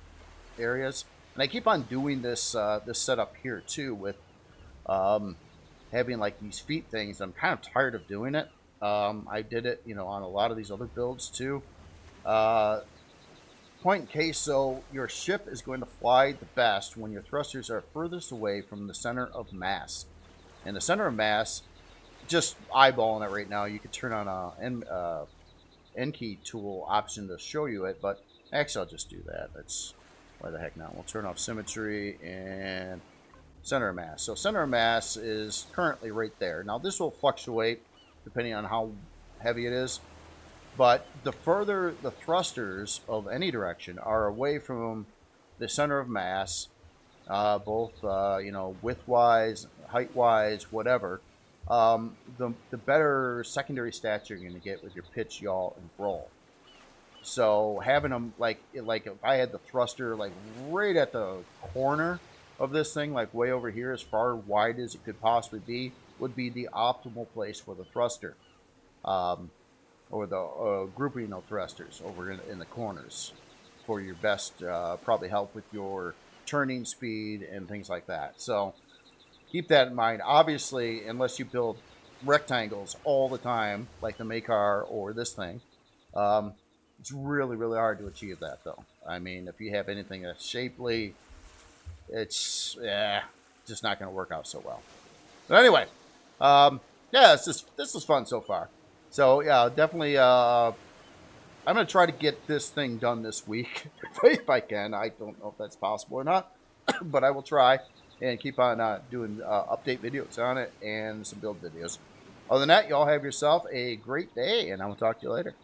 [SPEAKER 1] areas. And I keep on doing this this setup here too with having like these feet things. I'm kind of tired of doing it. I did it, on a lot of these other builds too. Point in case, so your ship is going to fly the best when your thrusters are furthest away from the center of mass. And the center of mass, just eyeballing it right now, you could turn on a N key tool option to show you it, but actually I'll just do that. That's why the heck not. We'll turn off symmetry and center of mass. So center of mass is currently right there. Now this will fluctuate depending on how heavy it is, but the further the thrusters of any direction are away from the center of mass, both width-wise, height-wise, whatever, the better secondary stats you're going to get with your pitch, yaw, and roll. So having them like if I had the thruster like right at the corner of this thing, like way over here, as far wide as it could possibly be, would be the optimal place for the thruster, or the grouping of thrusters over in the corners for your best, probably help with your turning speed and things like that. So keep that in mind. Obviously, unless you build rectangles all the time, like the Makar or this thing, um, it's really, really hard to achieve that, though. I mean, if you have anything that's shapely, it's just not going to work out so well. But anyway, yeah, this is fun so far. So yeah, definitely. I'm going to try to get this thing done this week if I can. I don't know if that's possible or not, but I will try and keep on doing update videos on it and some build videos. Other than that, y'all have yourself a great day, and I will talk to you later.